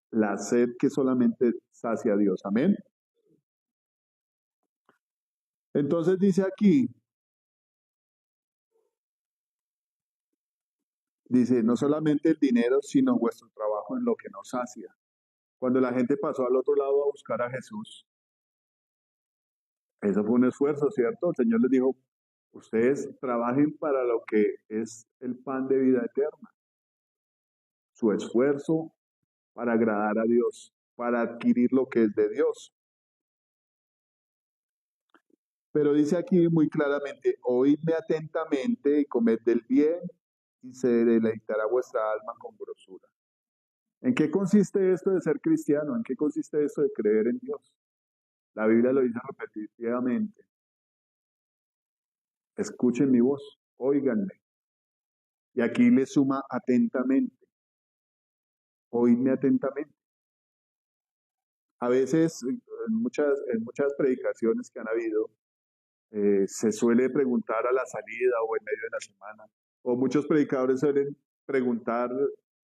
la sed que solamente sacia Dios. Amén. Entonces dice aquí, dice, no solamente el dinero, sino vuestro trabajo en lo que nos sacia. Cuando la gente pasó al otro lado a buscar a Jesús, eso fue un esfuerzo, ¿cierto? El Señor les dijo, ustedes trabajen para lo que es el pan de vida eterna. Su esfuerzo para agradar a Dios, para adquirir lo que es de Dios. Pero dice aquí muy claramente, oídme atentamente y comed del bien y se deleitará vuestra alma con grosura. ¿En qué consiste esto de ser cristiano? ¿En qué consiste esto de creer en Dios? La Biblia lo dice repetitivamente. Escuchen mi voz, óiganme. Y aquí le suma atentamente. Oídme atentamente. A veces, en muchas predicaciones que han habido, se suele preguntar a la salida o en medio de la semana, o muchos predicadores suelen preguntar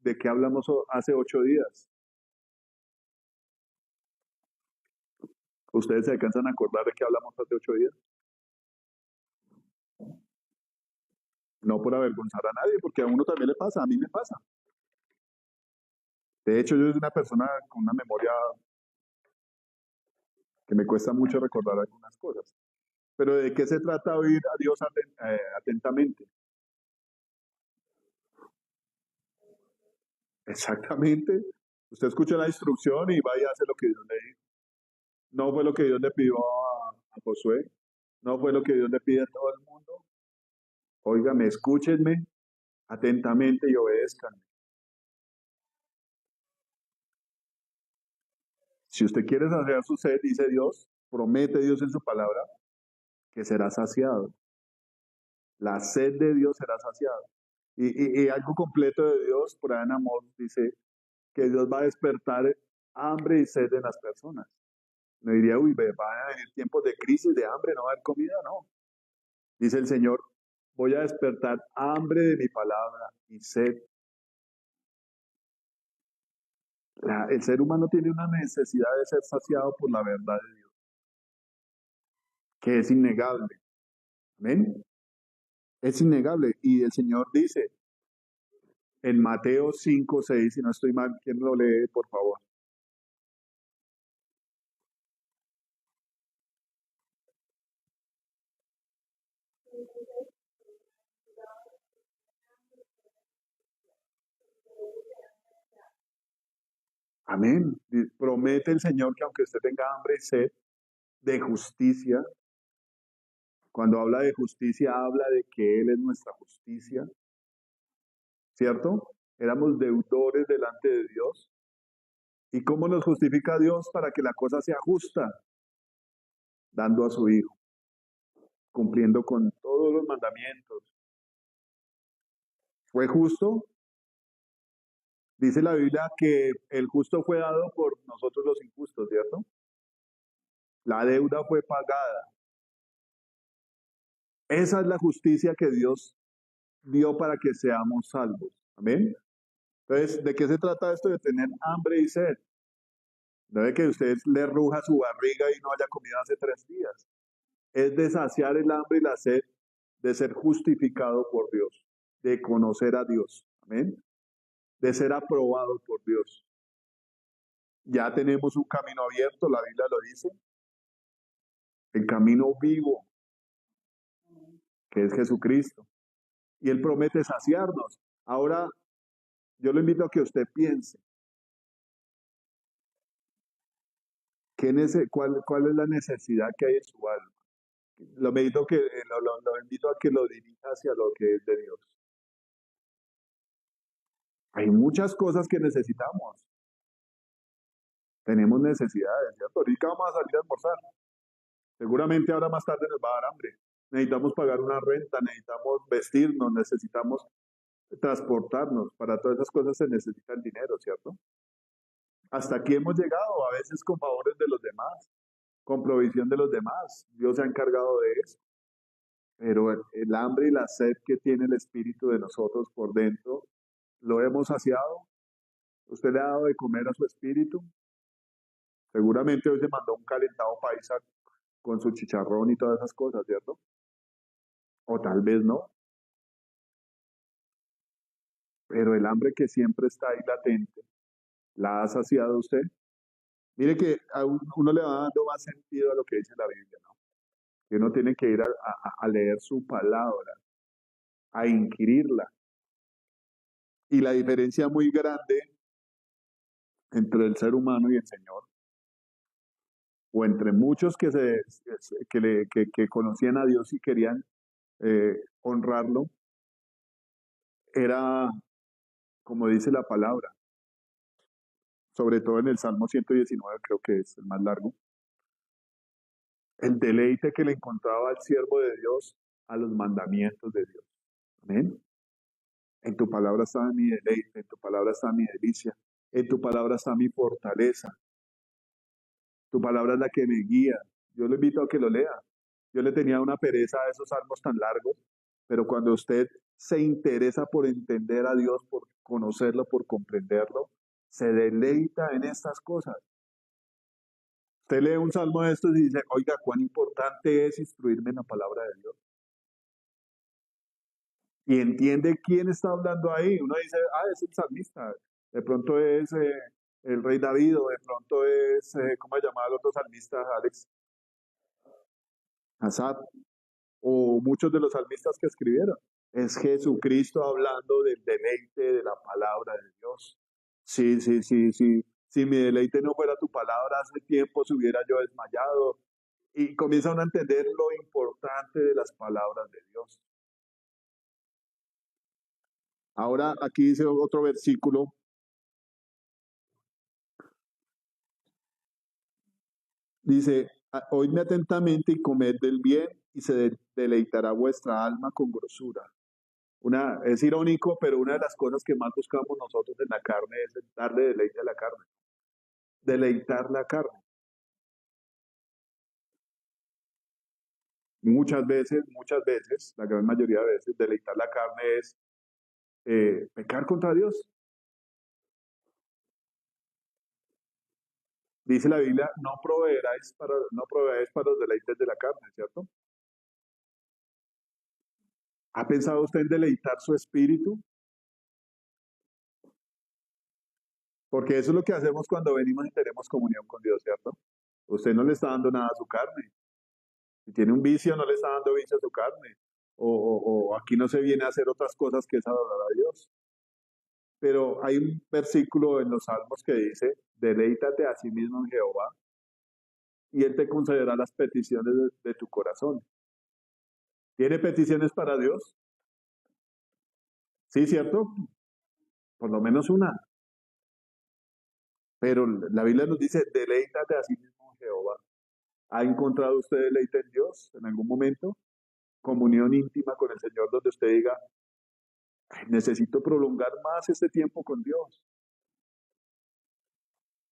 de qué hablamos hace 8 días. ¿Ustedes se alcanzan a acordar de qué hablamos hace 8 días? No por avergonzar a nadie, porque a uno también le pasa, a mí me pasa. De hecho, yo soy una persona con una memoria que me cuesta mucho recordar algunas cosas. Pero ¿de qué se trata oír a Dios atentamente? Exactamente. Usted escucha la instrucción y va y hace lo que Dios le dijo. No fue lo que Dios le pidió a Josué. No fue lo que Dios le pide a todo el mundo. Óigame, escúchenme atentamente y obedezcanme. Si usted quiere saciar su sed, dice Dios, promete Dios en su palabra que será saciado. La sed de Dios será saciada. Y algo completo de Dios, por ahí en amor, dice que Dios va a despertar hambre y sed en las personas. No diría, uy, van a venir tiempos de crisis, de hambre, no va a haber comida, no. Dice el Señor, voy a despertar hambre de mi palabra y sed. El ser humano tiene una necesidad de ser saciado por la verdad de Dios, que es innegable. Amén. Es innegable. Y el Señor dice en Mateo 5:6, si no estoy mal, ¿quién lo lee, por favor? Amén. Promete el Señor que aunque usted tenga hambre y sed de justicia, cuando habla de justicia, habla de que Él es nuestra justicia, ¿cierto? Éramos deudores delante de Dios. ¿Y cómo nos justifica Dios para que la cosa sea justa? Dando a su Hijo, cumpliendo con todos los mandamientos. ¿Fue justo? Dice la Biblia que el justo fue dado por nosotros los injustos, ¿cierto? La deuda fue pagada. Esa es la justicia que Dios dio para que seamos salvos. Amén. Entonces, ¿de qué se trata esto de tener hambre y sed? No de que usted le ruja su barriga y no haya comido hace 3 días. Es de saciar el hambre y la sed de ser justificado por Dios, de conocer a Dios. Amén. De ser aprobado por Dios. Ya tenemos un camino abierto, la Biblia lo dice, el camino vivo, que es Jesucristo. Y Él promete saciarnos. Ahora, yo lo invito a que usted piense, ¿cuál es la necesidad que hay en su alma? Lo invito a que lo dirija hacia lo que es de Dios. Hay muchas cosas que necesitamos. Tenemos necesidades, ¿cierto? Ahorita vamos a salir a almorzar. Seguramente ahora más tarde nos va a dar hambre. Necesitamos pagar una renta, necesitamos vestirnos, necesitamos transportarnos. Para todas esas cosas se necesita el dinero, ¿cierto? Hasta aquí hemos llegado, a veces con favores de los demás, con provisión de los demás. Dios se ha encargado de eso. Pero el hambre y la sed que tiene el Espíritu de nosotros por dentro, ¿lo hemos saciado? ¿Usted le ha dado de comer a su espíritu? Seguramente hoy se mandó un calentado paisa con su chicharrón y todas esas cosas, ¿cierto? O tal vez no, pero el hambre que siempre está ahí latente, ¿la ha saciado usted? Mire que a uno le va dando más sentido a lo que dice la Biblia, ¿no? Que uno tiene que ir a leer su palabra, a inquirirla. Y la diferencia muy grande entre el ser humano y el Señor, o entre muchos que conocían a Dios y querían honrarlo, era, como dice la palabra, sobre todo en el Salmo 119, creo que es el más largo, el deleite que le encontraba al siervo de Dios a los mandamientos de Dios. Amén. En tu palabra está mi deleite, en tu palabra está mi delicia, en tu palabra está mi fortaleza, tu palabra es la que me guía. Yo lo invito a que lo lea. Yo le tenía una pereza a esos salmos tan largos, pero cuando usted se interesa por entender a Dios, por conocerlo, por comprenderlo, se deleita en estas cosas. Usted lee un salmo de estos y dice, oiga, cuán importante es instruirme en la palabra de Dios. Y entiende quién está hablando ahí. Uno dice, es el salmista. De pronto es el rey David, o de pronto es, ¿cómo se llamaba el otro salmista, Alex? Asaf, o muchos de los salmistas que escribieron. Es Jesucristo hablando del deleite de la palabra de Dios. Sí, sí, sí, sí. Si mi deleite no fuera tu palabra, hace tiempo se hubiera yo desmayado. Y comienza uno a entender lo importante de las palabras de Dios. Ahora aquí dice otro versículo. Dice, oídme atentamente y comed del bien y se deleitará vuestra alma con grosura. Es irónico, pero una de las cosas que más buscamos nosotros en la carne es darle deleite a la carne. Deleitar la carne. Muchas veces, la gran mayoría de veces, deleitar la carne es pecar contra Dios. Dice la Biblia, no proveeráis para los deleites de la carne, ¿cierto? ¿Ha pensado usted en deleitar su espíritu? Porque eso es lo que hacemos cuando venimos y tenemos comunión con Dios, ¿cierto? Usted no le está dando nada a su carne. Si tiene un vicio, no le está dando vicio a su carne. O aquí no se viene a hacer otras cosas que es adorar a Dios. Pero hay un versículo en los Salmos que dice, deleítate a sí mismo en Jehová y Él te concederá las peticiones de tu corazón. ¿Tiene peticiones para Dios? Sí, ¿cierto? Por lo menos una. Pero la Biblia nos dice, deleítate a sí mismo en Jehová. ¿Ha encontrado usted deleite en Dios en algún momento? Comunión íntima con el Señor donde usted diga, necesito prolongar más este tiempo con Dios.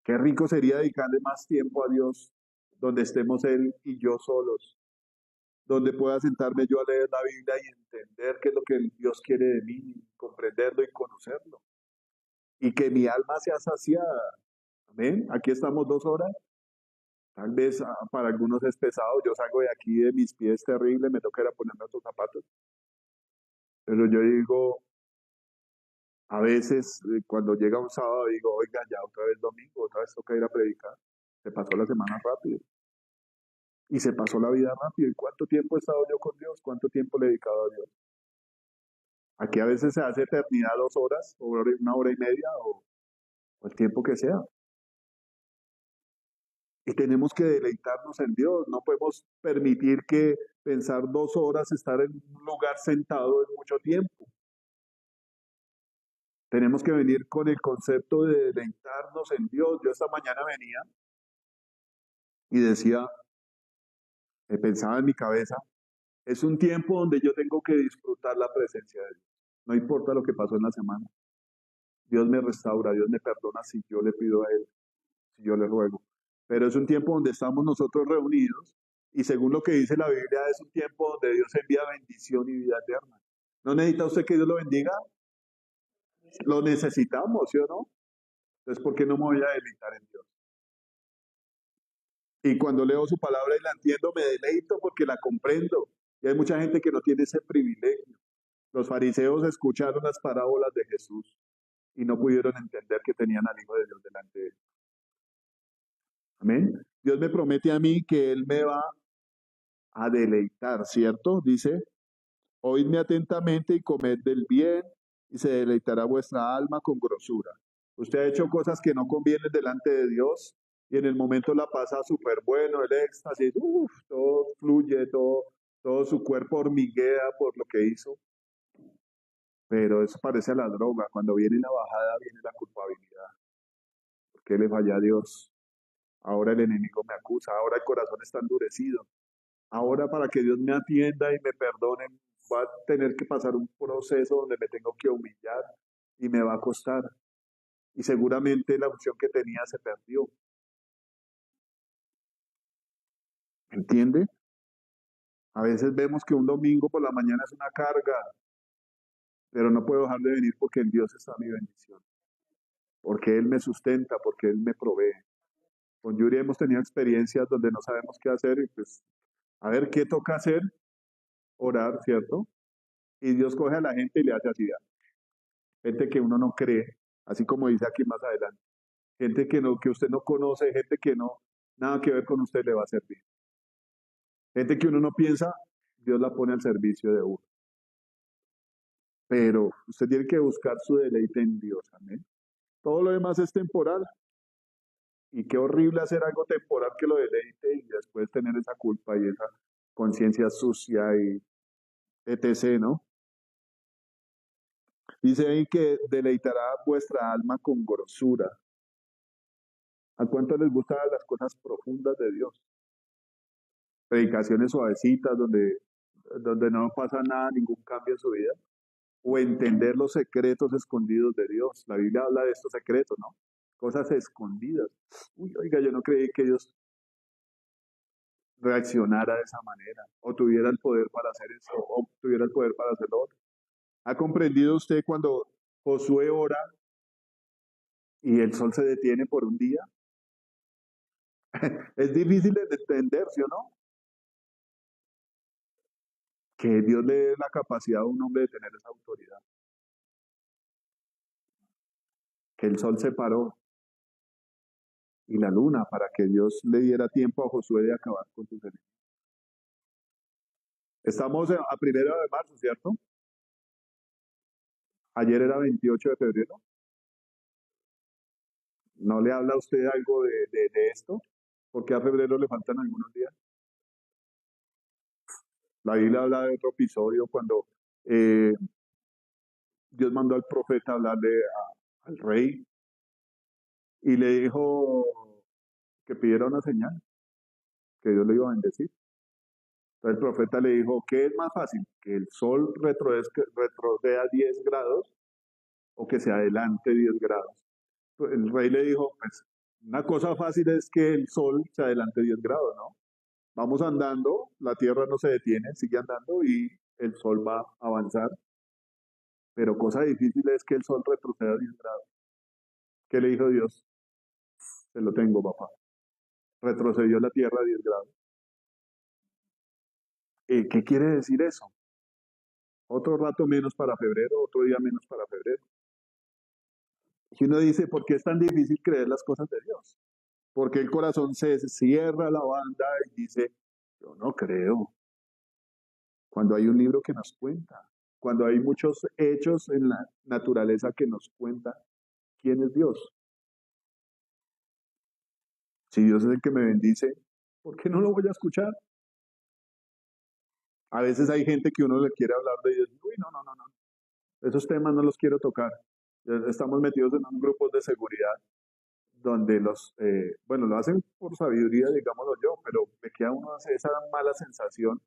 Qué rico sería dedicarle más tiempo a Dios, donde estemos Él y yo solos, donde pueda sentarme yo a leer la Biblia y entender qué es lo que Dios quiere de mí, comprenderlo y conocerlo. y que mi alma sea saciada. Amén. Aquí estamos 2 horas. Tal vez para algunos es pesado. Yo salgo de aquí de mis pies terrible, me toca ir a ponerme otros zapatos. Pero yo digo, a veces cuando llega un sábado digo, oiga, ya otra vez domingo, otra vez toca ir a predicar. Se pasó la semana rápido. Y se pasó la vida rápido. ¿Y cuánto tiempo he estado yo con Dios? ¿Cuánto tiempo le he dedicado a Dios? Aquí a veces se hace eternidad 2 horas, o 1 hora y media, o el tiempo que sea. Y tenemos que deleitarnos en Dios. No podemos permitir que pensar 2 horas estar en un lugar sentado es mucho tiempo. Tenemos que venir con el concepto de deleitarnos en Dios. Yo esta mañana venía y decía, pensaba en mi cabeza, es un tiempo donde yo tengo que disfrutar la presencia de Dios. No importa lo que pasó en la semana. Dios me restaura, Dios me perdona si yo le pido a Él, si yo le ruego. Pero es un tiempo donde estamos nosotros reunidos y según lo que dice la Biblia es un tiempo donde Dios envía bendición y vida eterna. ¿No necesita usted que Dios lo bendiga? Lo necesitamos, ¿sí o no? Entonces, ¿por qué no me voy a deleitar en Dios? Y cuando leo su palabra y la entiendo, me deleito porque la comprendo. Y hay mucha gente que no tiene ese privilegio. Los fariseos escucharon las parábolas de Jesús y no pudieron entender que tenían al Hijo de Dios delante de ellos. Amén. Dios me promete a mí que Él me va a deleitar, ¿cierto? Dice, oídme atentamente y comed del bien y se deleitará vuestra alma con grosura. Usted ha hecho cosas que no convienen delante de Dios y en el momento la pasa súper bueno, el éxtasis, todo fluye, todo su cuerpo hormiguea por lo que hizo. Pero eso parece a la droga. Cuando viene la bajada, viene la culpabilidad. ¿Por qué le falla a Dios? Ahora el enemigo me acusa, ahora el corazón está endurecido. Ahora para que Dios me atienda y me perdone, va a tener que pasar un proceso donde me tengo que humillar y me va a costar. Y seguramente la unción que tenía se perdió. ¿Entiende? A veces vemos que un domingo por la mañana es una carga, pero no puedo dejar de venir porque en Dios está mi bendición. Porque Él me sustenta, porque Él me provee. Con Yuri hemos tenido experiencias donde no sabemos qué hacer y pues a ver qué toca hacer, orar, ¿cierto? Y Dios coge a la gente y le hace así, gente que uno no cree, así como dice aquí más adelante, gente que no, que usted no conoce, gente que no, nada que ver con usted le va a servir. Gente que uno no piensa, Dios la pone al servicio de uno. Pero usted tiene que buscar su deleite en Dios, amén. Todo lo demás es temporal. Y qué horrible hacer algo temporal que lo deleite y después tener esa culpa y esa conciencia sucia y etc., ¿no? Dice ahí que deleitará vuestra alma con grosura. ¿A cuánto les gustan las cosas profundas de Dios? Predicaciones suavecitas donde no pasa nada, ningún cambio en su vida. O entender los secretos escondidos de Dios. La Biblia habla de estos secretos, ¿no? Cosas escondidas. Uy, oiga, yo no creí que Dios reaccionara de esa manera, o tuviera el poder para hacer eso, o tuviera el poder para hacer lo otro. ¿Ha comprendido usted cuando Josué ora y el sol se detiene por un día? Es difícil de entender, ¿sí o no? Que Dios le dé la capacidad a un hombre de tener esa autoridad. Que el sol se paró y la luna para que Dios le diera tiempo a Josué de acabar con sus enemigos. Estamos a 1 de marzo, ¿cierto? Ayer era 28 de febrero. ¿No le habla a usted algo de esto? Porque a febrero le faltan algunos días. La Biblia habla de otro episodio cuando eh, Dios mandó al profeta a hablarle al rey y le dijo que pidiera una señal, que Dios le iba a bendecir. Entonces el profeta le dijo, ¿qué es más fácil? ¿Que el sol retroceda 10 grados o que se adelante 10 grados? El rey le dijo, pues una cosa fácil es que el sol se adelante 10 grados, ¿no? Vamos andando, la tierra no se detiene, sigue andando y el sol va a avanzar. Pero cosa difícil es que el sol retroceda 10 grados. ¿Qué le dijo Dios? Se lo tengo, papá. Retrocedió la tierra a 10 grados. ¿Qué quiere decir eso? Otro rato menos para febrero, otro día menos para febrero. Y uno dice, ¿por qué es tan difícil creer las cosas de Dios? Porque el corazón se cierra la banda y dice, yo no creo. Cuando hay un libro que nos cuenta, cuando hay muchos hechos en la naturaleza que nos cuentan quién es Dios. Si Dios es el que me bendice, ¿por qué no lo voy a escuchar? A veces hay gente que uno le quiere hablar de Dios. Uy, no, no, no, no. Esos temas no los quiero tocar. Estamos metidos en un grupo de seguridad donde bueno, lo hacen por sabiduría, digámoslo yo, pero me queda uno esa mala sensación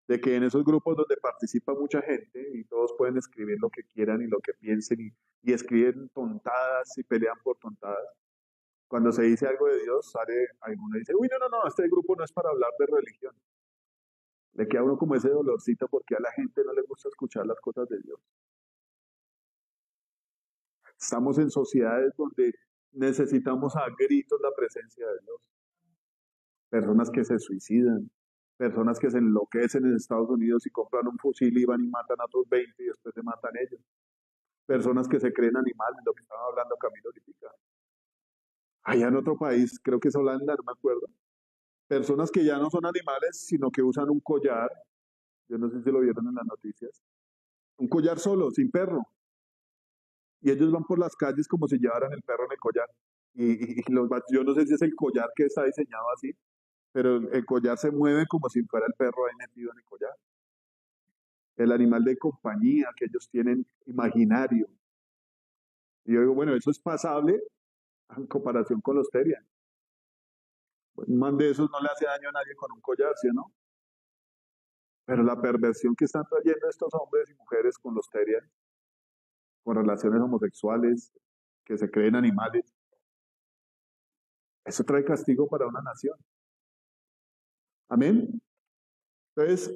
de que en esos grupos donde participa mucha gente y todos pueden escribir lo que quieran y lo que piensen y escriben tontadas y pelean por tontadas. Cuando se dice algo de Dios, sale alguno y dice, uy, no, no, no, este grupo no es para hablar de religión. Le queda a uno como ese dolorcito porque a la gente no le gusta escuchar las cosas de Dios. Estamos en sociedades donde necesitamos a gritos la presencia de Dios. Personas que se suicidan, personas que se enloquecen en Estados Unidos y compran un fusil y van y matan a otros 20 y después se matan ellos. Personas que se creen animales, lo que estaba hablando Camilo ahorita. Allá en otro país, creo que es Holanda, no me acuerdo. Personas que ya no son animales, sino que usan un collar. Yo no sé si lo vieron en las noticias. Un collar solo, sin perro. Y ellos van por las calles como si llevaran el perro en el collar. Yo no sé si es el collar que está diseñado así, pero el collar se mueve como si fuera el perro ahí metido en el collar. El animal de compañía que ellos tienen imaginario. Y yo digo, bueno, eso es pasable en comparación con los Terian. Un man de esos no le hace daño a nadie con un collar, ¿sí o no? Pero la perversión que están trayendo estos hombres y mujeres con los Terian, con relaciones homosexuales, que se creen animales, eso trae castigo para una nación. Amén. Entonces,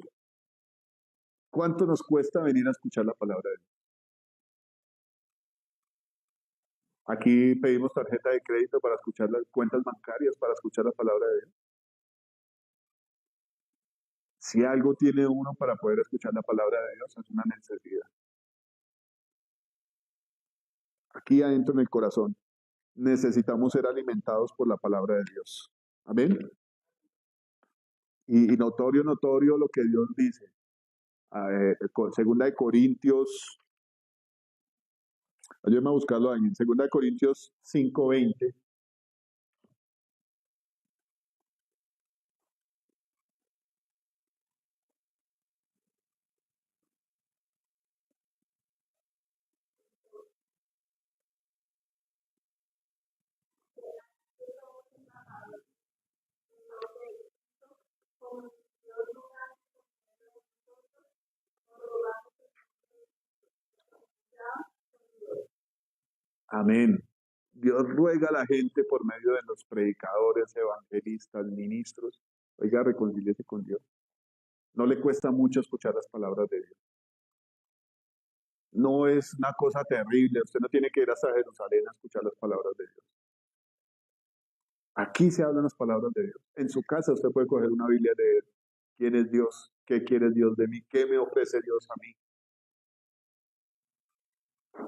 ¿cuánto nos cuesta venir a escuchar la palabra de Dios? Aquí pedimos tarjeta de crédito para escuchar las cuentas bancarias, para escuchar la palabra de Dios. Si algo tiene uno para poder escuchar la palabra de Dios, es una necesidad. Aquí adentro en el corazón, necesitamos ser alimentados por la palabra de Dios. Amén. Y notorio, notorio lo que Dios dice. Segunda de Corintios, ayúdame a buscarlo ahí, en Segunda de Corintios 5:20. Amén. Dios ruega a la gente por medio de los predicadores, evangelistas, ministros. Oiga, reconcíliese con Dios. No le cuesta mucho escuchar las palabras de Dios. No es una cosa terrible. Usted no tiene que ir hasta Jerusalén a escuchar las palabras de Dios. Aquí se hablan las palabras de Dios. En su casa usted puede coger una Biblia y leer quién es Dios, qué quiere Dios de mí, qué me ofrece Dios a mí.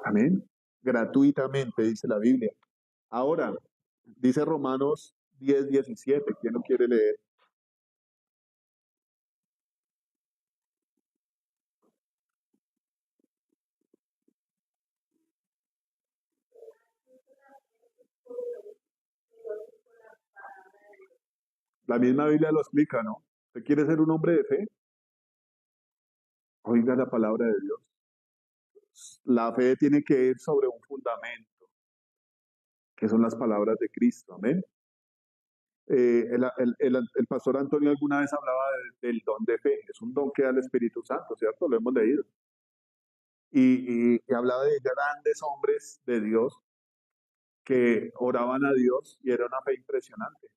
Amén. Gratuitamente, dice la Biblia. Ahora, dice Romanos 10:17. ¿Quién lo quiere leer? La misma Biblia lo explica, ¿no? ¿Usted quiere ser un hombre de fe? Oiga la palabra de Dios. La fe tiene que ir sobre un fundamento, que son las palabras de Cristo. Amén. El pastor Antonio alguna vez hablaba del don de fe. Es un don que da el Espíritu Santo, ¿cierto? Lo hemos leído. Y hablaba de grandes hombres de Dios que oraban a Dios y era una fe impresionante.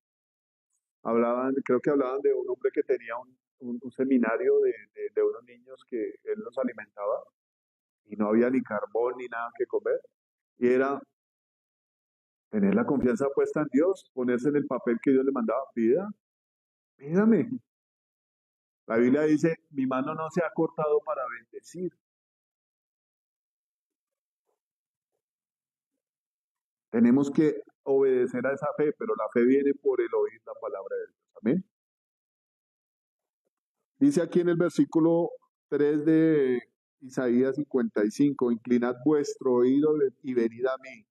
Creo que hablaban de un hombre que tenía un seminario de unos niños que él los alimentaba y no había ni carbón ni nada que comer. Y era Tener la confianza puesta en Dios, ponerse en el papel que Dios le mandaba. Pídame. La Biblia dice, mi mano no se ha cortado para bendecir. Tenemos que obedecer a esa fe, pero la fe viene por el oír la palabra de Dios. Amén. Dice aquí en el versículo 3 de Isaías 55, inclinad vuestro oído y venid a mí.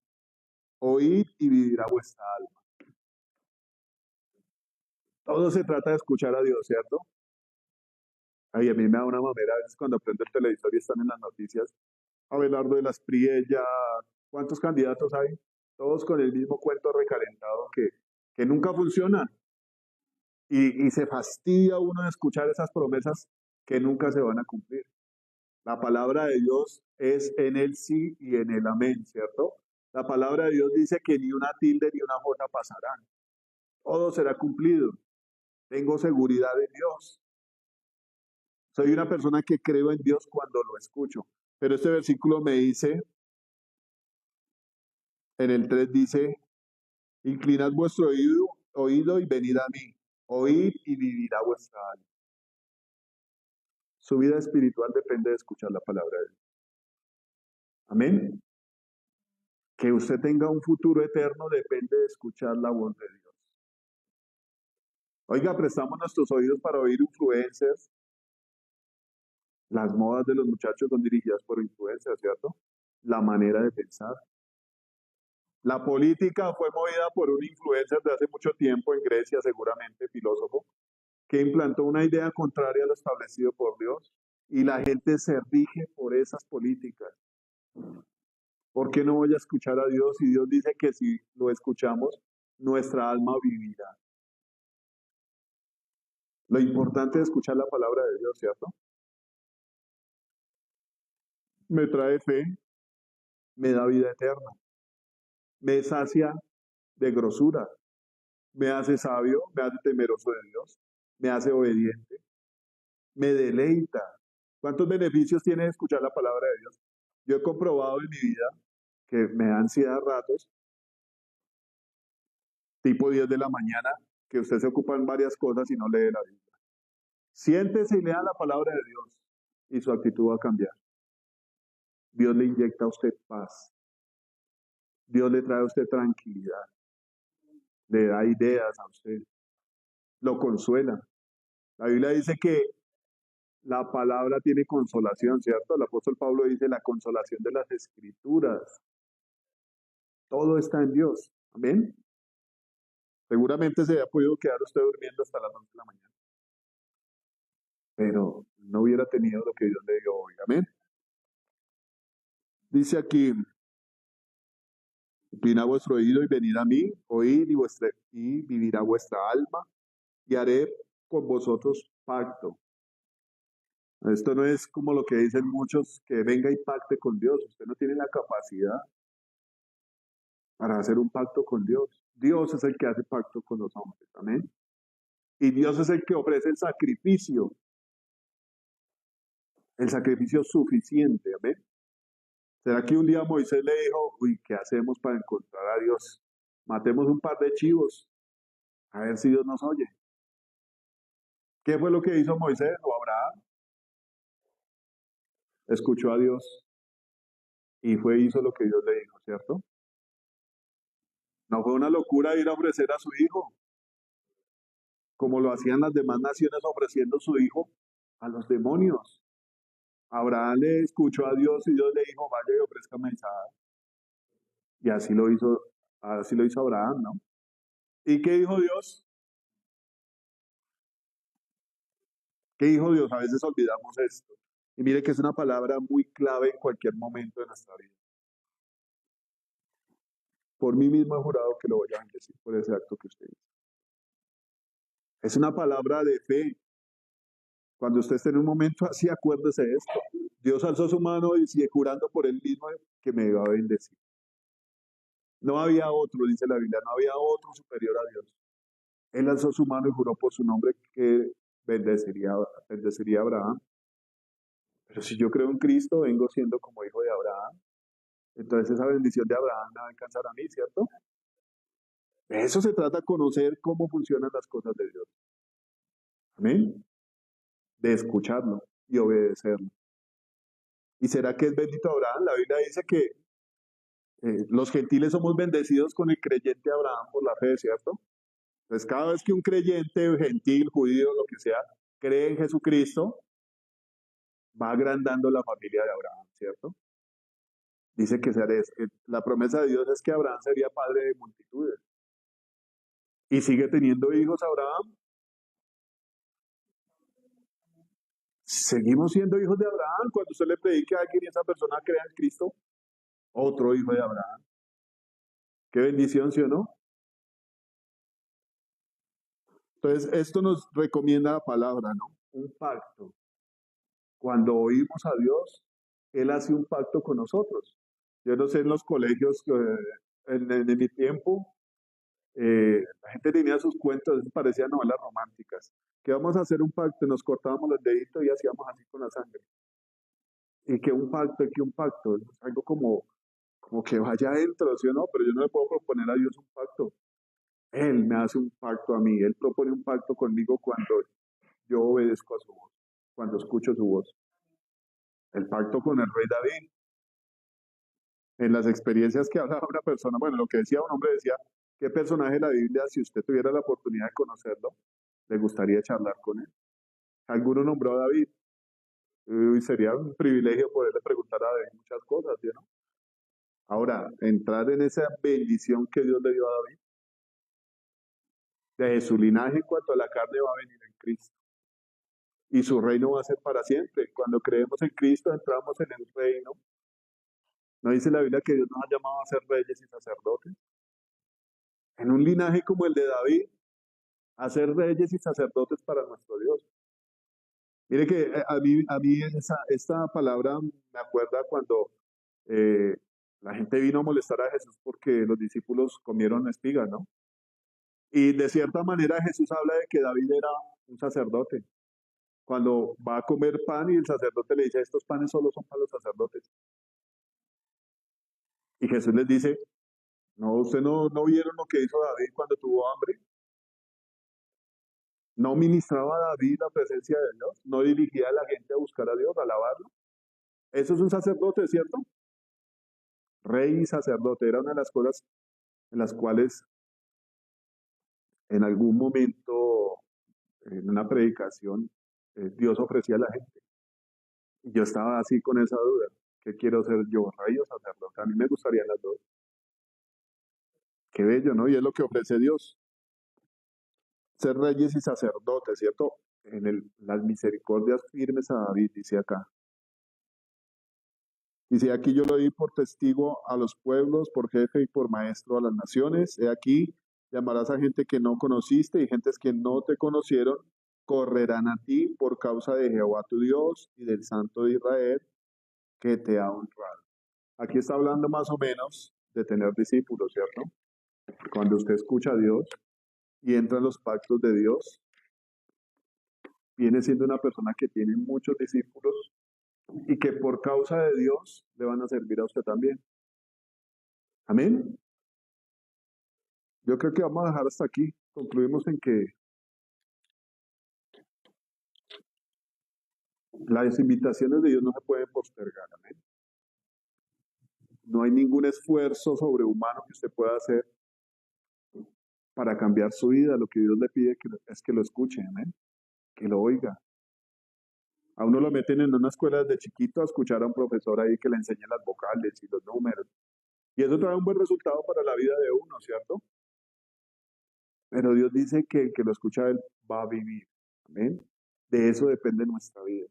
Oíd y vivirá vuestra alma. Todo se trata de escuchar a Dios, ¿cierto? Ay, a mí me da una mamera a veces cuando prendo el televisor y están en las noticias. Abelardo de las Priella, ¿cuántos candidatos hay? Todos con el mismo cuento recalentado que nunca funciona. Y se fastidia uno de escuchar esas promesas que nunca se van a cumplir. La palabra de Dios es en el sí y en el amén, ¿cierto? La palabra de Dios dice que ni una tilde ni una jota pasarán. Todo será cumplido. Tengo seguridad en Dios. Soy una persona que creo en Dios cuando lo escucho. Pero este versículo me dice, en el 3 dice, inclinad vuestro oído y venid a mí. Oíd y vivirá vuestra alma. Su vida espiritual depende de escuchar la palabra de Dios. Amén. Que usted tenga un futuro eterno depende de escuchar la voz de Dios. Oiga, prestamos nuestros oídos para oír influencers. Las modas de los muchachos son dirigidas por influencers, ¿cierto? La manera de pensar. La política fue movida por un influencer de hace mucho tiempo en Grecia, seguramente, filósofo, que implantó una idea contraria a lo establecido por Dios y la gente se rige por esas políticas. ¿Por qué no voy a escuchar a Dios? Y Dios dice que si lo escuchamos, nuestra alma vivirá. Lo importante es escuchar la palabra de Dios, ¿cierto? Me trae fe, me da vida eterna, me sacia de grosura, me hace sabio, me hace temeroso de Dios, me hace obediente, me deleita. ¿Cuántos beneficios tiene escuchar la palabra de Dios? Yo he comprobado en mi vida que me da ansiedad a ratos, tipo 10 de la mañana, que usted se ocupa en varias cosas y no lee la Biblia. Siéntese y lea la palabra de Dios y su actitud va a cambiar. Dios le inyecta a usted paz. Dios le trae a usted tranquilidad. Le da ideas a usted. Lo consuela. La Biblia dice que la palabra tiene consolación, ¿cierto? El apóstol Pablo dice la consolación de las escrituras. Todo está en Dios. Amén. Seguramente se ha podido quedar usted durmiendo hasta las 11 de la mañana, pero no hubiera tenido lo que Dios le dio hoy. Amén. Dice aquí, inclina vuestro oído y venid a mí, oíd y vivirá vuestra alma, y haré con vosotros pacto. Esto no es como lo que dicen muchos, que venga y pacte con Dios. Usted no tiene la capacidad para hacer un pacto con Dios. Dios es el que hace pacto con los hombres. Amén. Y Dios es el que ofrece el sacrificio suficiente. Amén. ¿Será que un día Moisés le dijo, uy, ¿qué hacemos para encontrar a Dios? Matemos un par de chivos, a ver si Dios nos oye. ¿Qué fue lo que hizo Moisés o Abraham? Escuchó a Dios y hizo lo que Dios le dijo, ¿cierto? No fue una locura ir a ofrecer a su hijo, como lo hacían las demás naciones ofreciendo su hijo a los demonios. Abraham le escuchó a Dios y Dios le dijo, vaya y ofrézcame a Isaac. Y así lo hizo Abraham, ¿no? ¿Y qué dijo Dios? ¿Qué dijo Dios? A veces olvidamos esto. Y mire que es una palabra muy clave en cualquier momento de nuestra vida. Por mí mismo he jurado que lo voy a bendecir por ese acto que usted hizo. Es una palabra de fe. Cuando usted esté en un momento así, acuérdese de esto. Dios alzó su mano y sigue jurando por él mismo que me iba a bendecir. No había otro, dice la Biblia, no había otro superior a Dios. Él alzó su mano y juró por su nombre que bendeciría a Abraham. Pero si yo creo en Cristo, vengo siendo como hijo de Abraham. Entonces esa bendición de Abraham me va a alcanzar a mí, ¿cierto? De eso se trata, conocer cómo funcionan las cosas de Dios. Amén. De escucharlo y obedecerlo. ¿Y será que es bendito Abraham? La Biblia dice que los gentiles somos bendecidos con el creyente Abraham por la fe, ¿cierto? Entonces, cada vez que un creyente, gentil, judío, lo que sea, cree en Jesucristo, va agrandando la familia de Abraham, ¿cierto? Dice que la promesa de Dios es que Abraham sería padre de multitudes. Y sigue teniendo hijos Abraham. Seguimos siendo hijos de Abraham. Cuando usted le predique a alguien y esa persona crea en Cristo, otro hijo de Abraham. Qué bendición, ¿sí o no? Entonces, esto nos recomienda la palabra, ¿no? Un pacto. Cuando oímos a Dios, Él hace un pacto con nosotros. Yo no sé en los colegios, en mi tiempo, la gente tenía sus cuentos, parecían novelas románticas. Que vamos a hacer un pacto, nos cortábamos los deditos y hacíamos así con la sangre. Y que un pacto, es algo como que vaya adentro, ¿sí o no? Pero yo no le puedo proponer a Dios un pacto. Él me hace un pacto a mí, Él propone un pacto conmigo cuando yo obedezco a su voz, cuando escucho su voz. El pacto con el rey David, en las experiencias que hablaba una persona, bueno, lo que decía un hombre decía, ¿qué personaje de la Biblia, si usted tuviera la oportunidad de conocerlo, le gustaría charlar con él? Alguno nombró a David, y sería un privilegio poderle preguntar a David muchas cosas, ¿sí, no? Ahora, entrar en esa bendición que Dios le dio a David, de su linaje en cuanto a la carne va a venir en Cristo. Y su reino va a ser para siempre. Cuando creemos en Cristo, entramos en el reino. ¿No dice la Biblia que Dios nos ha llamado a ser reyes y sacerdotes? En un linaje como el de David, a ser reyes y sacerdotes para nuestro Dios. Mire que a mí esta palabra me acuerda cuando eh, la gente vino a molestar a Jesús porque los discípulos comieron espigas, ¿no? Y de cierta manera Jesús habla de que David era un sacerdote. Cuando va a comer pan y el sacerdote le dice, estos panes solo son para los sacerdotes. Y Jesús les dice, no, usted no vieron lo que hizo David cuando tuvo hambre. No ministraba a David la presencia de Dios, no dirigía a la gente a buscar a Dios, a alabarlo. Eso es un sacerdote, ¿cierto? Rey y sacerdote era una de las cosas en las cuales en algún momento en una predicación Dios ofrecía a la gente. Y yo estaba así con esa duda. ¿Qué quiero ser yo, rey o sacerdote? A mí me gustarían las dos. Qué bello, ¿no? Y es lo que ofrece Dios. Ser reyes y sacerdotes, ¿cierto? Las misericordias firmes a David, dice acá. Dice, aquí yo lo di por testigo a los pueblos, por jefe y por maestro a las naciones. He aquí, llamarás a gente que no conociste y gentes que no te conocieron, correrán a ti por causa de Jehová tu Dios y del Santo de Israel que te ha honrado. Aquí está hablando más o menos de tener discípulos, ¿cierto? Cuando usted escucha a Dios y entra en los pactos de Dios, viene siendo una persona que tiene muchos discípulos y que por causa de Dios le van a servir a usted también. Amén. Yo creo que vamos a dejar hasta aquí. Concluimos en que las invitaciones de Dios no se pueden postergar. Amén. No hay ningún esfuerzo sobrehumano que usted pueda hacer para cambiar su vida. Lo que Dios le pide es que lo escuche, amén, que lo oiga. A uno lo meten en una escuela desde chiquito a escuchar a un profesor ahí que le enseñe las vocales y los números. Y eso trae un buen resultado para la vida de uno, ¿cierto? Pero Dios dice que el que lo escucha a Él va a vivir. Amén. De eso depende nuestra vida.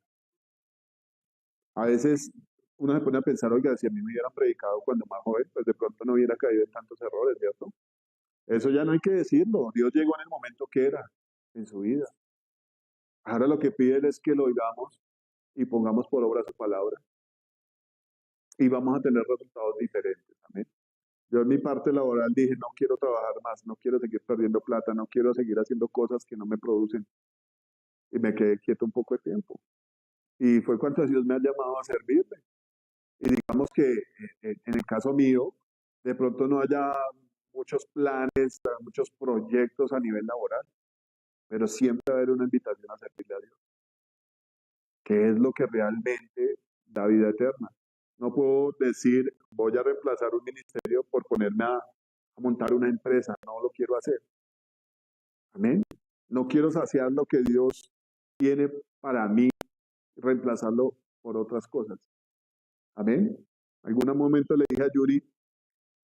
A veces uno se pone a pensar, oiga, si a mí me hubieran predicado cuando más joven, pues de pronto no hubiera caído en tantos errores, ¿cierto? Eso ya no hay que decirlo. Dios llegó en el momento que era en su vida. Ahora lo que pide Él es que lo oigamos y pongamos por obra su palabra. Y vamos a tener resultados diferentes. Amén. Yo en mi parte laboral dije, no quiero trabajar más, no quiero seguir perdiendo plata, no quiero seguir haciendo cosas que no me producen. Y me quedé quieto un poco de tiempo. Y fue cuando Dios me ha llamado a servirle. Y digamos que en el caso mío, de pronto no haya muchos planes, muchos proyectos a nivel laboral, pero siempre va a haber una invitación a servirle a Dios, que es lo que realmente da vida eterna. No puedo decir, voy a reemplazar un ministerio por ponerme a montar una empresa, no lo quiero hacer. Amén. No quiero saciar lo que Dios tiene para mí, reemplazarlo por otras cosas. Amén. Algún momento le dije a Yuri,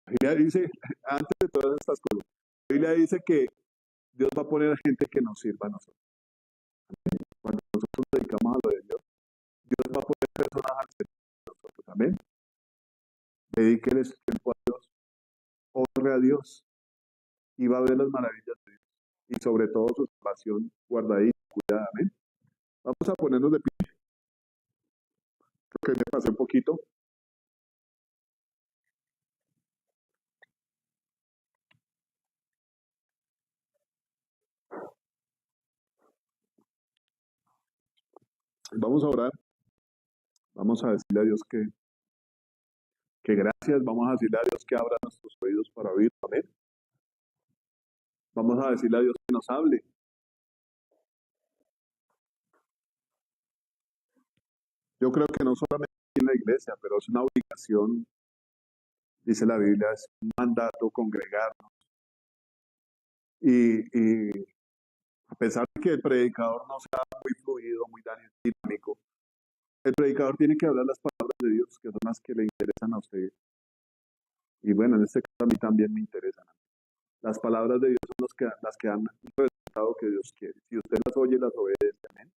la Biblia dice, antes de todas estas cosas, la Biblia dice que Dios va a poner gente que nos sirva a nosotros. Amén. Cuando nosotros nos dedicamos a lo de Dios, Dios va a poner personas al servicio de nosotros. Amén. Dedíqueles tiempo a Dios, honre a Dios y va a ver las maravillas de Dios. Y sobre todo su salvación guardadita, cuidada. Amén. Vamos a ponernos de pie. Creo que me pasé un poquito. Vamos a orar. Vamos a decirle a Dios que gracias. Vamos a decirle a Dios que abra nuestros oídos para oír. Amén. Vamos a decirle a Dios que nos hable. Yo creo que no solamente en la iglesia, pero es una obligación, dice la Biblia, es un mandato congregarnos. Y a pesar de que el predicador no sea muy fluido, muy dinámico, el predicador tiene que hablar las palabras de Dios, que son las que le interesan a usted. Y bueno, en este caso a mí también me interesan. Las palabras de Dios son las que dan el resultado que Dios quiere. Si usted las oye, las obedece. Amén.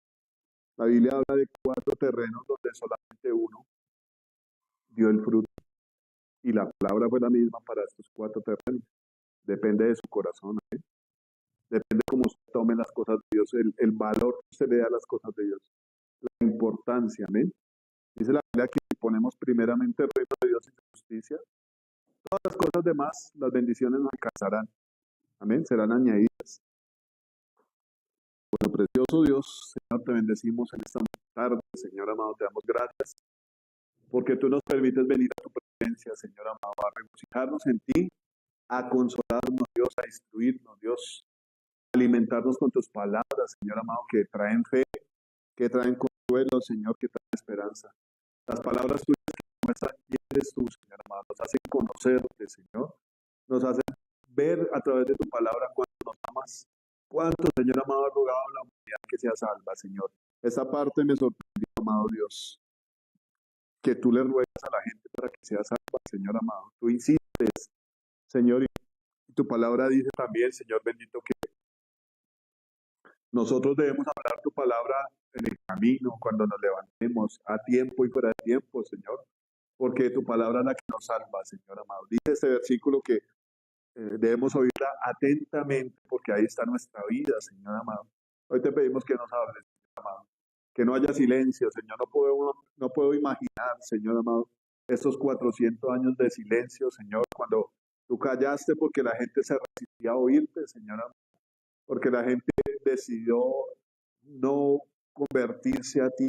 La Biblia habla de 4 terrenos donde solamente uno dio el fruto. Y la palabra fue la misma para estos 4 terrenos. Depende de su corazón. ¿eh? Depende cómo usted tome las cosas de Dios, el valor que usted le da a las cosas de Dios. La importancia. Amén. Dice la Biblia que si ponemos primeramente el reino de Dios y su justicia, todas las cosas demás, las bendiciones nos alcanzarán. Amén. Serán añadidas. Bueno, precioso Dios, Señor, te bendecimos en esta tarde, Señor amado, te damos gracias porque tú nos permites venir a tu presencia, Señor amado, a regocijarnos en ti, a consolarnos, Dios, a instruirnos, Dios, a alimentarnos con tus palabras, Señor amado, que traen fe, que traen consuelo, Señor, que traen esperanza. Las palabras tuyas que muestran quién eres tú, Señor amado, nos hacen conocerte, Señor, nos hacen ver a través de tu palabra cuánto nos amas, cuánto, Señor amado, ha rogado a la humanidad que sea salva, Señor. Esta parte me sorprendió, amado Dios, que tú le ruegas a la gente para que sea salva, Señor amado. Tú insistes, Señor, y tu palabra dice también, Señor bendito, que nosotros debemos hablar tu palabra en el camino, cuando nos levantemos, a tiempo y fuera de tiempo, Señor, porque tu palabra es la que nos salva, Señor amado. Dice este versículo que debemos oírla atentamente, porque ahí está nuestra vida, Señor amado. Hoy te pedimos que nos hables, Señor amado. Que no haya silencio, Señor. No puedo imaginar, Señor amado, estos 400 años de silencio, Señor, cuando tú callaste porque la gente se resistía a oírte, Señor amado. Porque la gente decidió no convertirse a ti,